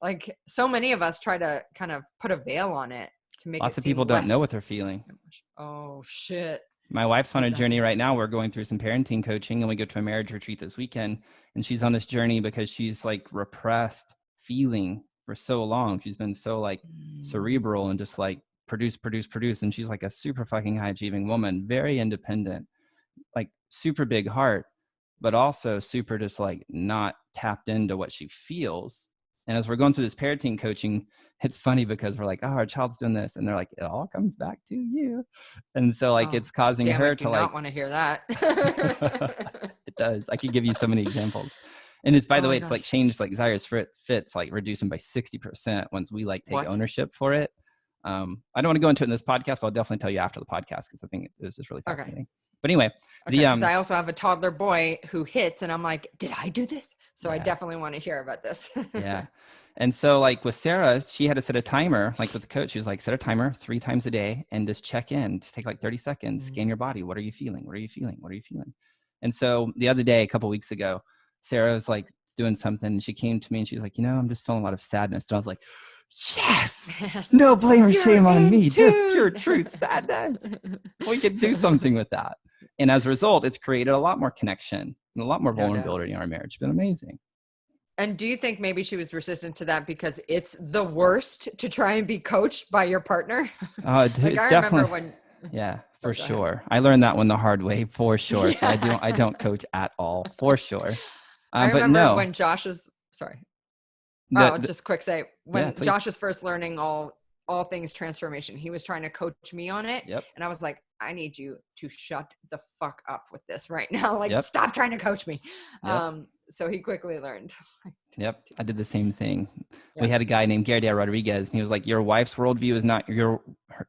Speaker 2: Like so many of us try to kind of put a veil on it to make
Speaker 3: Lots
Speaker 2: it
Speaker 3: of
Speaker 2: seem
Speaker 3: people don't know what
Speaker 2: less.
Speaker 3: they're feeling.
Speaker 2: Oh shit.
Speaker 3: My wife's on
Speaker 2: Hate
Speaker 3: a
Speaker 2: that.
Speaker 3: journey right now. We're going through some parenting coaching, and we go to a marriage retreat this weekend. And she's on this journey because she's like repressed feeling for so long. She's been so like cerebral and just like produce, produce, produce. And she's like a super fucking high achieving woman, very independent, like super big heart, but also super just like not tapped into what she feels. And as we're going through this parenting coaching, it's funny because we're like, oh, our child's doing this. And they're like, it all comes back to you. And so like,
Speaker 2: Oh,
Speaker 3: it's causing
Speaker 2: damn, I
Speaker 3: her
Speaker 2: do
Speaker 3: to like,
Speaker 2: not want to hear that.
Speaker 3: it does. I could give you so many examples. And it's, by
Speaker 2: Oh
Speaker 3: the way,
Speaker 2: my
Speaker 3: it's like
Speaker 2: gosh.
Speaker 3: changed like Zaya's fits, like reduce them by 60% once we like take
Speaker 2: What?
Speaker 3: ownership for it. I don't want to go into it in this podcast, but I'll definitely tell you after the podcast because I think it was just really
Speaker 2: Okay.
Speaker 3: fascinating. But anyway,
Speaker 2: Okay, because I also have a toddler boy who hits, and I'm like, did I do this? So I
Speaker 3: Yeah.
Speaker 2: definitely want to hear about this.
Speaker 3: Yeah. And so like with Sarah, she had to set a timer, like with the coach, she was like, set a timer 3 times a day and just check in. Just take like 30 seconds, scan your body. What are you feeling? What are you feeling? What are you feeling? And so the other day, a couple of weeks ago, Sarah was like doing something and she came to me and she's like, I'm just feeling a lot of sadness. And I was like, yes,
Speaker 2: Yes.
Speaker 3: no blame or
Speaker 2: You're
Speaker 3: shame on
Speaker 2: in
Speaker 3: me, just
Speaker 2: tune.
Speaker 3: pure truth, sadness. We could do something with that. And as a result, it's created a lot more connection and a lot more
Speaker 2: No doubt.
Speaker 3: vulnerability in our marriage. It's been amazing.
Speaker 2: And do you think maybe she was resistant to that because it's the worst to try and be coached by your partner? Like
Speaker 3: It's
Speaker 2: I remember
Speaker 3: definitely,
Speaker 2: when.
Speaker 3: yeah,
Speaker 2: Oh,
Speaker 3: for
Speaker 2: go ahead.
Speaker 3: sure. I learned that one the hard way, for sure. So
Speaker 2: Yeah.
Speaker 3: I don't coach at all, for sure.
Speaker 2: I
Speaker 3: But
Speaker 2: remember
Speaker 3: no,
Speaker 2: when Josh was sorry.
Speaker 3: the,
Speaker 2: Oh,
Speaker 3: the
Speaker 2: just quick say
Speaker 3: yeah,
Speaker 2: when
Speaker 3: please.
Speaker 2: Josh was first learning all things transformation, he was trying to coach me on it,
Speaker 3: Yep,
Speaker 2: and I was like, I need you to shut the fuck up with this right now. Like,
Speaker 3: yep,
Speaker 2: stop trying to coach me.
Speaker 3: yep,
Speaker 2: So he quickly learned.
Speaker 3: yep. I did the same thing.
Speaker 2: Yeah.
Speaker 3: We had a guy named Gary Rodriguez, and he was like, "Your wife's worldview is not your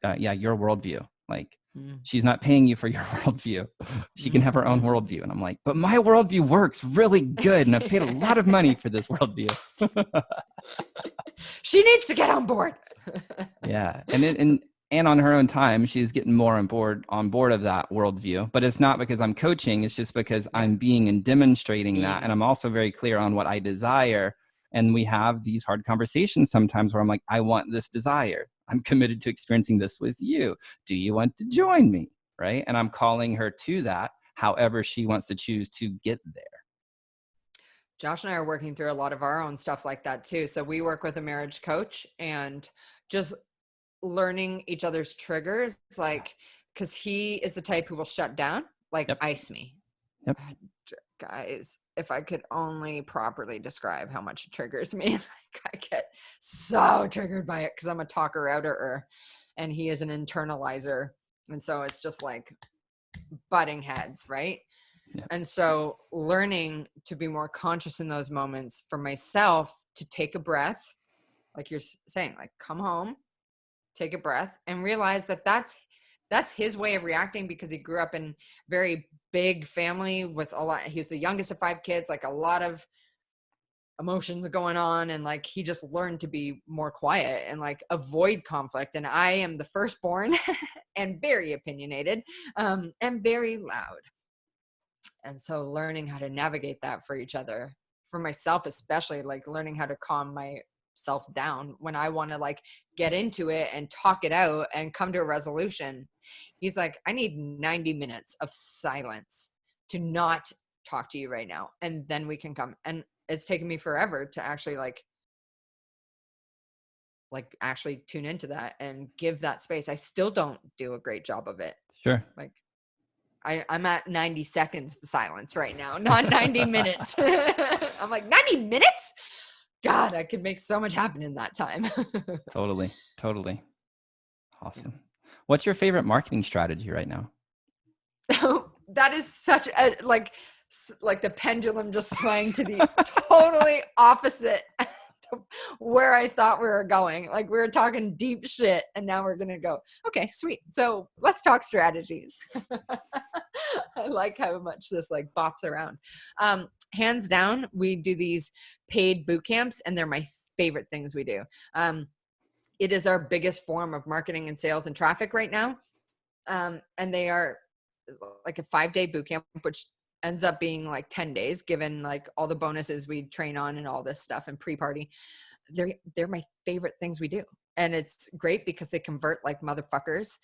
Speaker 3: worldview. Like,
Speaker 2: Mm.
Speaker 3: she's not paying you for your worldview. She can have her own
Speaker 2: Mhm.
Speaker 3: worldview." And I'm like, "But my worldview works really good, and I've paid a lot of money for this worldview."
Speaker 2: She needs to get on board.
Speaker 3: Yeah, and on her own time, she's getting more on board of that worldview. But it's not because I'm coaching; it's just because
Speaker 2: Yeah.
Speaker 3: I'm being and demonstrating
Speaker 2: Being
Speaker 3: that, and
Speaker 2: it.
Speaker 3: I'm also very clear on what I desire. And we have these hard conversations sometimes where I'm like, I want this desire. I'm committed to experiencing this with you. Do you want to join me? Right? And I'm calling her to that, however she wants to choose to get there.
Speaker 2: Josh and I are working through a lot of our own stuff like that too. So we work with a marriage coach and just learning each other's triggers, like, because he is the type who will shut down, like
Speaker 3: Yep.
Speaker 2: ice me.
Speaker 3: Yep.
Speaker 2: Guys, if I could only properly describe how much it triggers me, I get so triggered by it because I'm a talker outer and he is an internalizer. And so it's just like butting heads, right?
Speaker 3: Yep.
Speaker 2: And so learning to be more conscious in those moments for myself, to take a breath, like you're saying, like come home, take a breath, and realize that that's his way of reacting because he grew up in very big family with a lot. He was the youngest of 5 kids, like a lot of emotions going on, and like he just learned to be more quiet and like avoid conflict. And I am the firstborn and very opinionated, and very loud. And so learning how to navigate that for each other, for myself especially, like learning how to calm myself down when I want to like get into it and talk it out and come to a resolution. He's like, I need 90 minutes of silence to not talk to you right now, and then we can come. And it's taken me forever to actually like actually tune into that and give that space. I still don't do a great job of it.
Speaker 3: Sure.
Speaker 2: Like I'm at 90 seconds of silence right now, not 90 minutes. I'm like, 90 minutes? God, I could make so much happen in that time.
Speaker 3: Totally. Awesome. What's your favorite marketing strategy right now?
Speaker 2: That is such a, like the pendulum just swang to the totally opposite to where I thought we were going. Like we were talking deep shit and now we're going to go, okay, sweet. So let's talk strategies. I like how much this like bops around. Hands down, we do these paid boot camps and they're my favorite things we do. It is our biggest form of marketing and sales and traffic right now. And they are like a 5-day boot camp, which ends up being like 10 days, given like all the bonuses we train on and all this stuff and pre-party. They're my favorite things we do. and it's great because they convert like motherfuckers.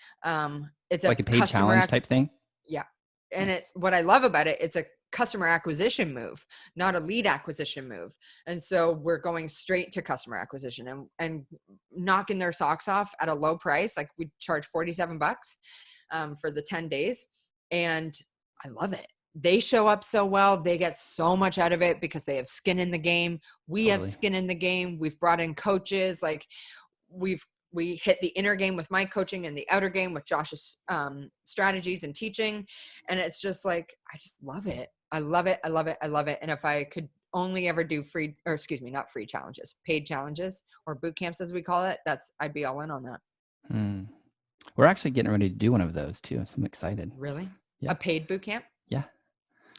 Speaker 2: It's
Speaker 3: Like a paid challenge type thing.
Speaker 2: Yeah. And
Speaker 3: Nice.
Speaker 2: what I love about it, it's a customer acquisition move, not a lead acquisition move. And so we're going straight to customer acquisition and knocking their socks off at a low price. Like we charge $47 for the 10 days. And I love it. They show up so well. They get so much out of it because they have skin in the game. We have
Speaker 3: Totally.
Speaker 2: skin in the game. We've brought in coaches. Like we hit the inner game with my coaching and the outer game with Josh's strategies and teaching. And it's just like, I just love it. I love it. I love it. I love it. And if I could only ever do not free challenges, paid challenges or boot camps, as we call it, I'd be all in on that.
Speaker 3: We're actually getting ready to do one of those too. So I'm excited.
Speaker 2: Really?
Speaker 3: Yeah.
Speaker 2: A paid boot camp?
Speaker 3: Yeah.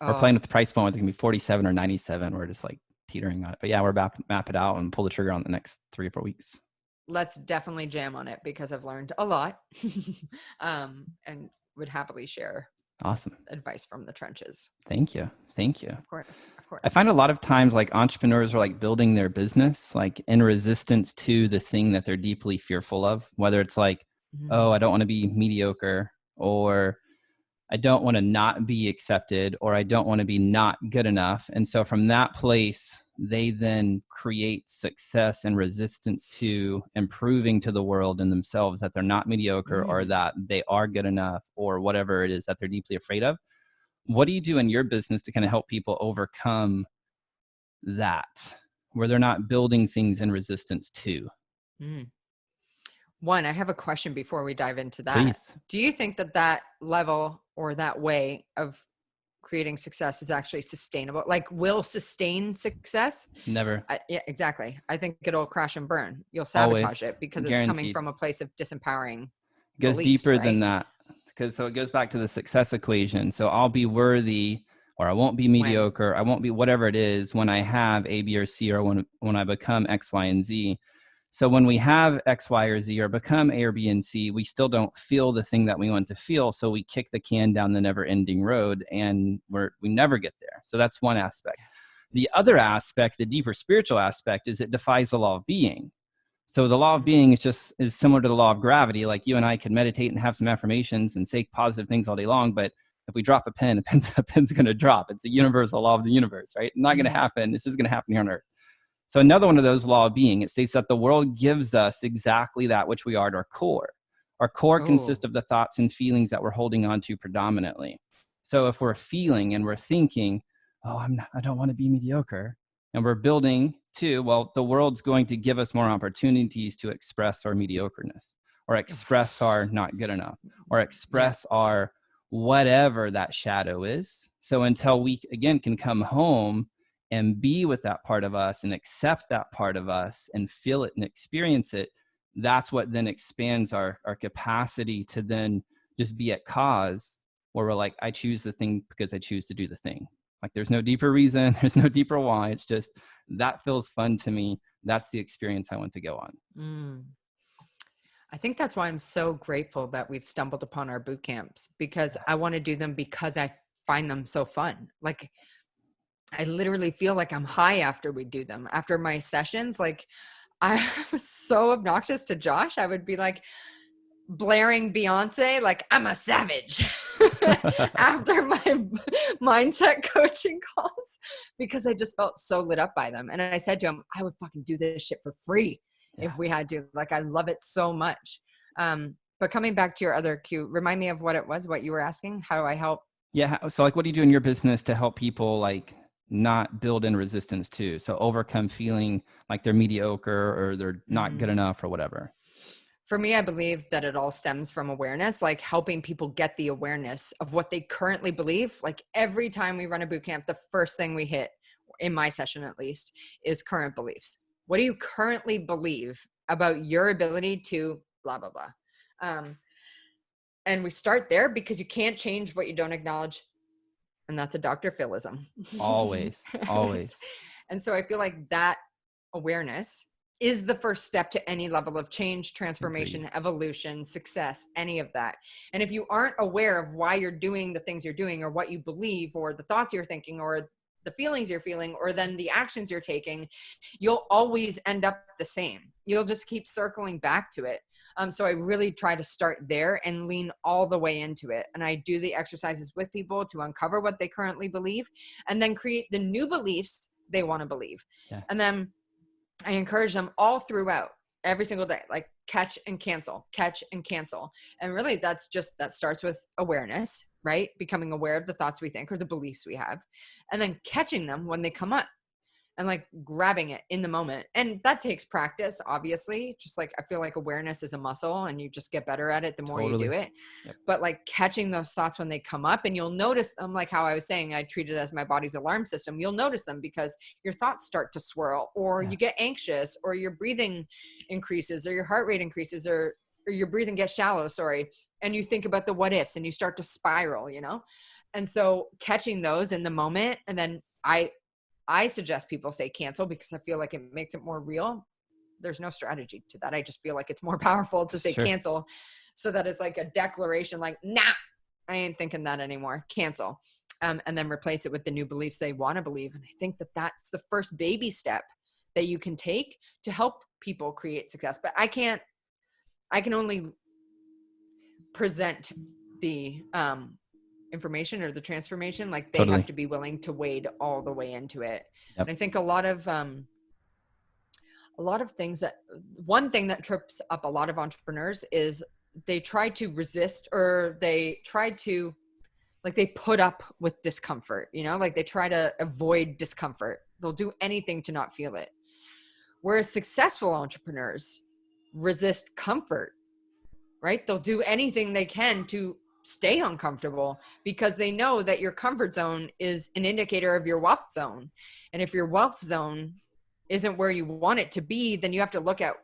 Speaker 3: We're playing with the price point. It's going to be 47 or 97. We're just like teetering on it. But yeah, we're about to map it out and pull the trigger on the next 3 or 4 weeks.
Speaker 2: Let's definitely jam on it because I've learned a lot and would happily share
Speaker 3: Awesome
Speaker 2: advice from the trenches.
Speaker 3: Thank you.
Speaker 2: Of course.
Speaker 3: I find a lot of times like entrepreneurs are like building their business like in resistance to the thing that they're deeply fearful of, whether it's like, oh, I don't want to be mediocre, or I don't want to not be accepted, or I don't want to be not good enough. And so from that place, they then create success and resistance to improving to the world and themselves that they're not mediocre or that they are good enough or whatever it is that they're deeply afraid of. What do you do in your business to kind of help people overcome that, where they're not building things in resistance to?
Speaker 2: One, I have a question before we dive into that.
Speaker 3: Please.
Speaker 2: Do you think that level or that way of creating success is actually sustainable? Like, will sustain success?
Speaker 3: Never.
Speaker 2: Yeah, exactly. I think it'll crash and burn. You'll sabotage
Speaker 3: Always.
Speaker 2: it because
Speaker 3: Guaranteed.
Speaker 2: it's coming from a place of disempowering.
Speaker 3: It goes
Speaker 2: beliefs,
Speaker 3: deeper
Speaker 2: right?
Speaker 3: than that. So it goes back to the success equation. So I'll be worthy, or I won't be mediocre. I won't be whatever it is when I have A, B, or C, or when I become X, Y, and Z. So when we have X, Y, or Z, or become A or B and C, we still don't feel the thing that we want to feel. So we kick the can down the never-ending road, and we never get there. So that's one aspect. The other aspect, the deeper spiritual aspect, is it defies the law of being. So the law of being is similar to the law of gravity. Like you and I could meditate and have some affirmations and say positive things all day long, but if we drop a pen's going to drop. It's a universal law of the universe, right? Not going to happen. This is going to happen here on Earth. So another one of those law of being, it states that the world gives us exactly that which we are at our core. Our core consists of the thoughts and feelings that we're holding on to predominantly. So if we're feeling and we're thinking, oh, I don't want to be mediocre, and we're building to, well, the world's going to give us more opportunities to express our mediocreness, or express our not good enough, or express our whatever that shadow is. So until we, again, can come home and be with that part of us and accept that part of us and feel it and experience it, that's what then expands our capacity to then just be at cause, where we're like, I choose the thing because I choose to do the thing. Like there's no deeper reason, there's no deeper why. It's just, that feels fun to me. That's the experience I want to go on.
Speaker 2: I think that's why I'm so grateful that we've stumbled upon our boot camps, because I want to do them because I find them so fun. Like I literally feel like I'm high after we do them. After my sessions, like I was so obnoxious to Josh. I would be like blaring Beyonce, like I'm a savage after my mindset coaching calls, because I just felt so lit up by them. And I said to him, I would fucking do this shit for free if we had to. Like, I love it so much. But coming back to your other cue, remind me of what it was, what you were asking. How do I help?
Speaker 3: Yeah. So like, what do you do in your business to help people like not build in resistance to? So overcome feeling like they're mediocre or they're not good enough or whatever.
Speaker 2: For me, I believe that it all stems from awareness, like helping people get the awareness of what they currently believe. Like every time we run a boot camp, the first thing we hit, in my session at least, is current beliefs. What do you currently believe about your ability to blah, blah, blah? And we start there because you can't change what you don't acknowledge. And that's a Dr. Philism.
Speaker 3: Always.
Speaker 2: And so I feel like that awareness is the first step to any level of change, transformation, evolution, success, any of that. And if you aren't aware of why you're doing the things you're doing, or what you believe, or the thoughts you're thinking, or the feelings you're feeling or then the actions you're taking, you'll always end up the same. You'll just keep circling back to it. So I really try to start there and lean all the way into it. And I do the exercises with people to uncover what they currently believe and then create the new beliefs they want to believe.
Speaker 3: Yeah.
Speaker 2: And then I encourage them all throughout every single day, like catch and cancel, catch and cancel. And really that starts with awareness, right? Becoming aware of the thoughts we think or the beliefs we have, and then catching them when they come up and like grabbing it in the moment. And that takes practice, obviously. Just like, I feel like awareness is a muscle and you just get better at it the more you do it.
Speaker 3: Yep.
Speaker 2: But like catching those thoughts when they come up, and you'll notice them, like how I was saying, I treat it as my body's alarm system. You'll notice them because your thoughts start to swirl, or you get anxious, or your breathing increases, or your heart rate increases, or your breathing gets shallow, and you think about the what ifs and you start to spiral, you know? And so catching those in the moment, and then I suggest people say cancel because I feel like it makes it more real. There's no strategy to that. I just feel like it's more powerful to say cancel, so that it's like a declaration, like, nah, I ain't thinking that anymore. Cancel. And then replace it with the new beliefs they want to believe. And I think that that's the first baby step that you can take to help people create success. But I can only present the information or the transformation. Like they have to be willing to wade all the way into it.
Speaker 3: Yep.
Speaker 2: And I think a lot of things one thing that trips up a lot of entrepreneurs is they try to resist, or they try to, like, they put up with discomfort, you know, like they try to avoid discomfort. They'll do anything to not feel it. Whereas successful entrepreneurs resist comfort, right? They'll do anything they can to stay uncomfortable because they know that your comfort zone is an indicator of your wealth zone. And if your wealth zone isn't where you want it to be, then you have to look at,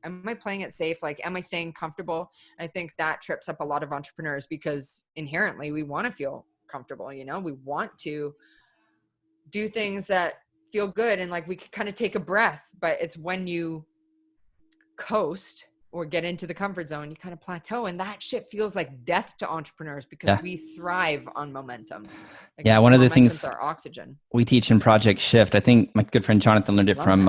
Speaker 2: am I playing it safe? Like, am I staying comfortable? I think that trips up a lot of entrepreneurs because inherently we want to feel comfortable. You know, we want to do things that feel good and like we could kind of take a breath, but it's when you coast or get into the comfort zone, you kind of plateau, and that shit feels like death to entrepreneurs because we thrive on momentum. Like,
Speaker 3: one of the things
Speaker 2: our oxygen
Speaker 3: we teach in Project Shift, I think my good friend Jonathan learned it from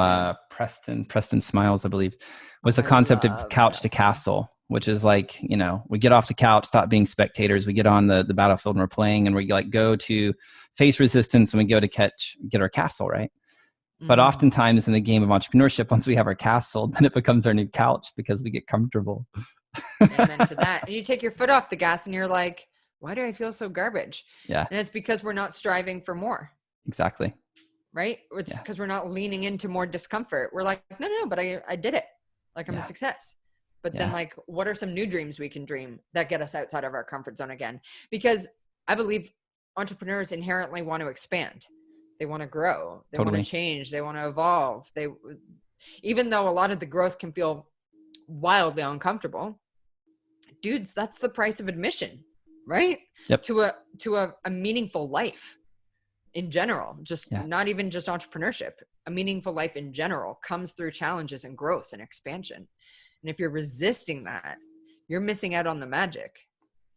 Speaker 3: Preston Smiles, I believe, was the concept of couch to castle, which is like, you know, we get off the couch, stop being spectators, we get on the battlefield and we're playing, and we like go to face resistance and we go to get our castle, right? But oftentimes in the game of entrepreneurship, once we have our castle, then it becomes our new couch because we get comfortable.
Speaker 2: Amen to that. And you take your foot off the gas and you're like, why do I feel so garbage?
Speaker 3: Yeah.
Speaker 2: And it's because we're not striving for more.
Speaker 3: Exactly.
Speaker 2: Right? It's because we're not leaning into more discomfort. We're like, no, but I did it. Like, I'm a success. But then, like, what are some new dreams we can dream that get us outside of our comfort zone again? Because I believe entrepreneurs inherently want to expand. They want to grow. They want to change. They want to evolve. Even though a lot of the growth can feel wildly uncomfortable, dudes, that's the price of admission, right?
Speaker 3: Yep.
Speaker 2: To a meaningful life in general, just not even just entrepreneurship. A meaningful life in general comes through challenges and growth and expansion. And if you're resisting that, you're missing out on the magic.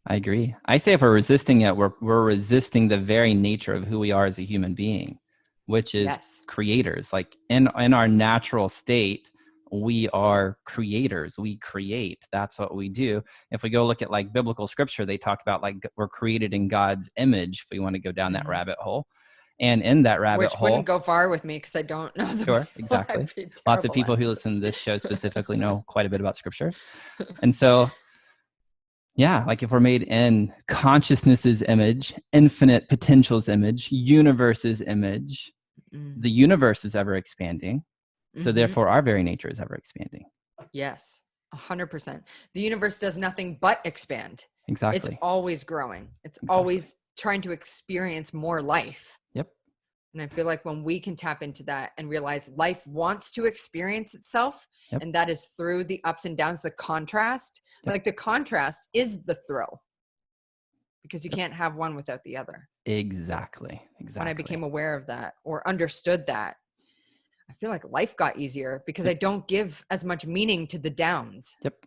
Speaker 3: I agree. I say if we're resisting it, we're resisting the very nature of who we are as a human being, which is creators. Like in our natural state, we are creators. We create. That's what we do. If we go look at like biblical scripture, they talk about like we're created in God's image, if we want to go down that rabbit hole. And in that rabbit hole,
Speaker 2: which wouldn't go far with me because I don't know the
Speaker 3: Sure, exactly. Lots of people who listen to this show specifically know quite a bit about scripture. And so like if we're made in consciousness's image, infinite potential's image, universe's image, the universe is ever expanding. So therefore our very nature is ever expanding.
Speaker 2: Yes, 100%. The universe does nothing but expand.
Speaker 3: Exactly.
Speaker 2: It's always growing. It's always trying to experience more life.
Speaker 3: Yep.
Speaker 2: And I feel like when we can tap into that and realize life wants to experience itself, and that is through the ups and downs, the contrast, like the contrast is the thrill, because you can't have one without the other.
Speaker 3: Exactly.
Speaker 2: When I became aware of that or understood that, I feel like life got easier because I don't give as much meaning to the downs.
Speaker 3: Yep.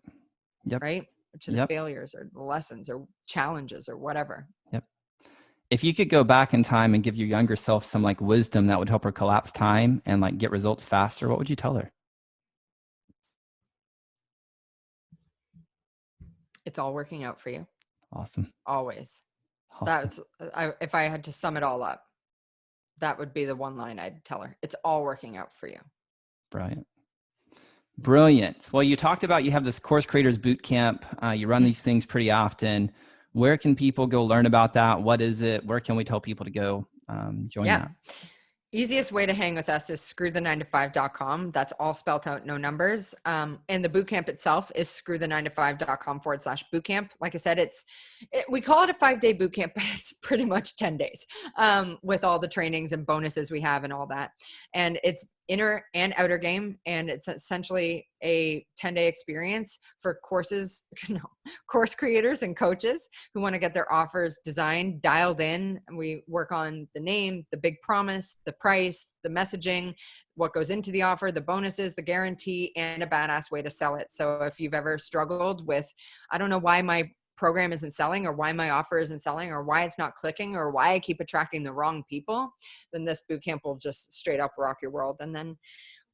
Speaker 2: Right? To the failures or the lessons or challenges or whatever.
Speaker 3: Yep. If you could go back in time and give your younger self some like wisdom that would help her collapse time and like get results faster, what would you tell her?
Speaker 2: It's all working out for you.
Speaker 3: Awesome.
Speaker 2: Always.
Speaker 3: Awesome.
Speaker 2: If I had to sum it all up, that would be the one line I'd tell her. It's all working out for you.
Speaker 3: Brilliant. Brilliant. Well, you talked about you have this Course Creators Boot Camp. You run these things pretty often. Where can people go learn about that? What is it? Where can we tell people to go join that?
Speaker 2: Easiest way to hang with us is screwthe9to5.com. That's all spelled out, no numbers. And the bootcamp itself is screwthe9to5.com/bootcamp. Like I said, we call it a 5-day bootcamp, but it's pretty much 10 days with all the trainings and bonuses we have and all that. And it's inner and outer game. And it's essentially a 10-day experience for course creators and coaches who want to get their offers designed, dialed in. And we work on the name, the big promise, the price, the messaging, what goes into the offer, the bonuses, the guarantee, and a badass way to sell it. So if you've ever struggled with, I don't know why my program isn't selling, or why my offer isn't selling, or why it's not clicking, or why I keep attracting the wrong people, then this bootcamp will just straight up rock your world. And then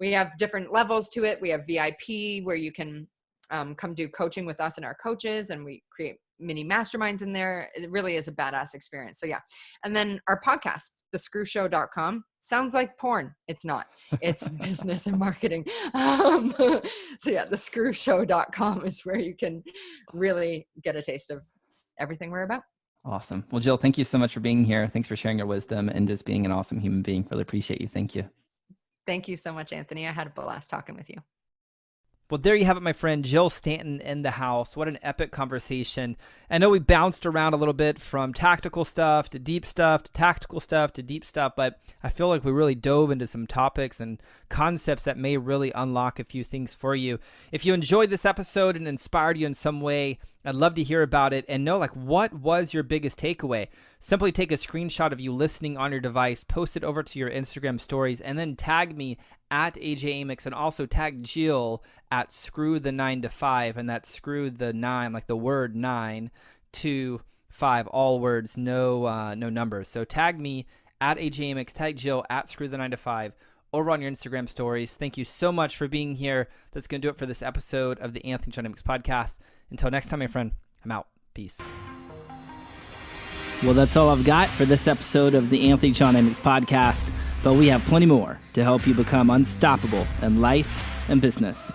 Speaker 2: we have different levels to it. We have VIP, where you can come do coaching with us and our coaches, and we create mini masterminds in there. It really is a badass experience. So yeah. And then our podcast, thescrewshow.com, sounds like porn. It's not. It's business and marketing. So yeah, thescrewshow.com is where you can really get a taste of everything we're about.
Speaker 3: Awesome. Well, Jill, thank you so much for being here. Thanks for sharing your wisdom and just being an awesome human being. Really appreciate you. Thank you.
Speaker 2: Thank you so much, Anthony. I had a blast talking with you.
Speaker 1: Well, there you have it, my friend. Jill Stanton in the house. What an epic conversation. I know we bounced around a little bit from tactical stuff to deep stuff to tactical stuff to deep stuff, but I feel like we really dove into some topics and concepts that may really unlock a few things for you. If you enjoyed this episode and inspired you in some way, I'd love to hear about it and know, like, what was your biggest takeaway? Simply take a screenshot of you listening on your device, post it over to your Instagram stories, and then tag me at AJ Amix, and also tag Jill at screwthe9to5, and that's screw the 9, like the word 9 to 5, all words, no numbers. So tag me at AJ Amix, tag Jill at screwthe9to5 over on your Instagram stories. Thank you so much for being here. That's going to do it for this episode of the Anthony John Amix podcast. Until next time, my friend, I'm out. Peace. Well, that's all I've got for this episode of the Anthony John Amix podcast, but we have plenty more to help you become unstoppable in life and business.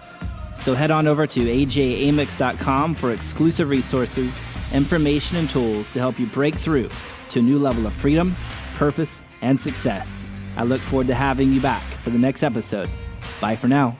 Speaker 1: So head on over to ajamix.com for exclusive resources, information, and tools to help you break through to a new level of freedom, purpose, and success. I look forward to having you back for the next episode. Bye for now.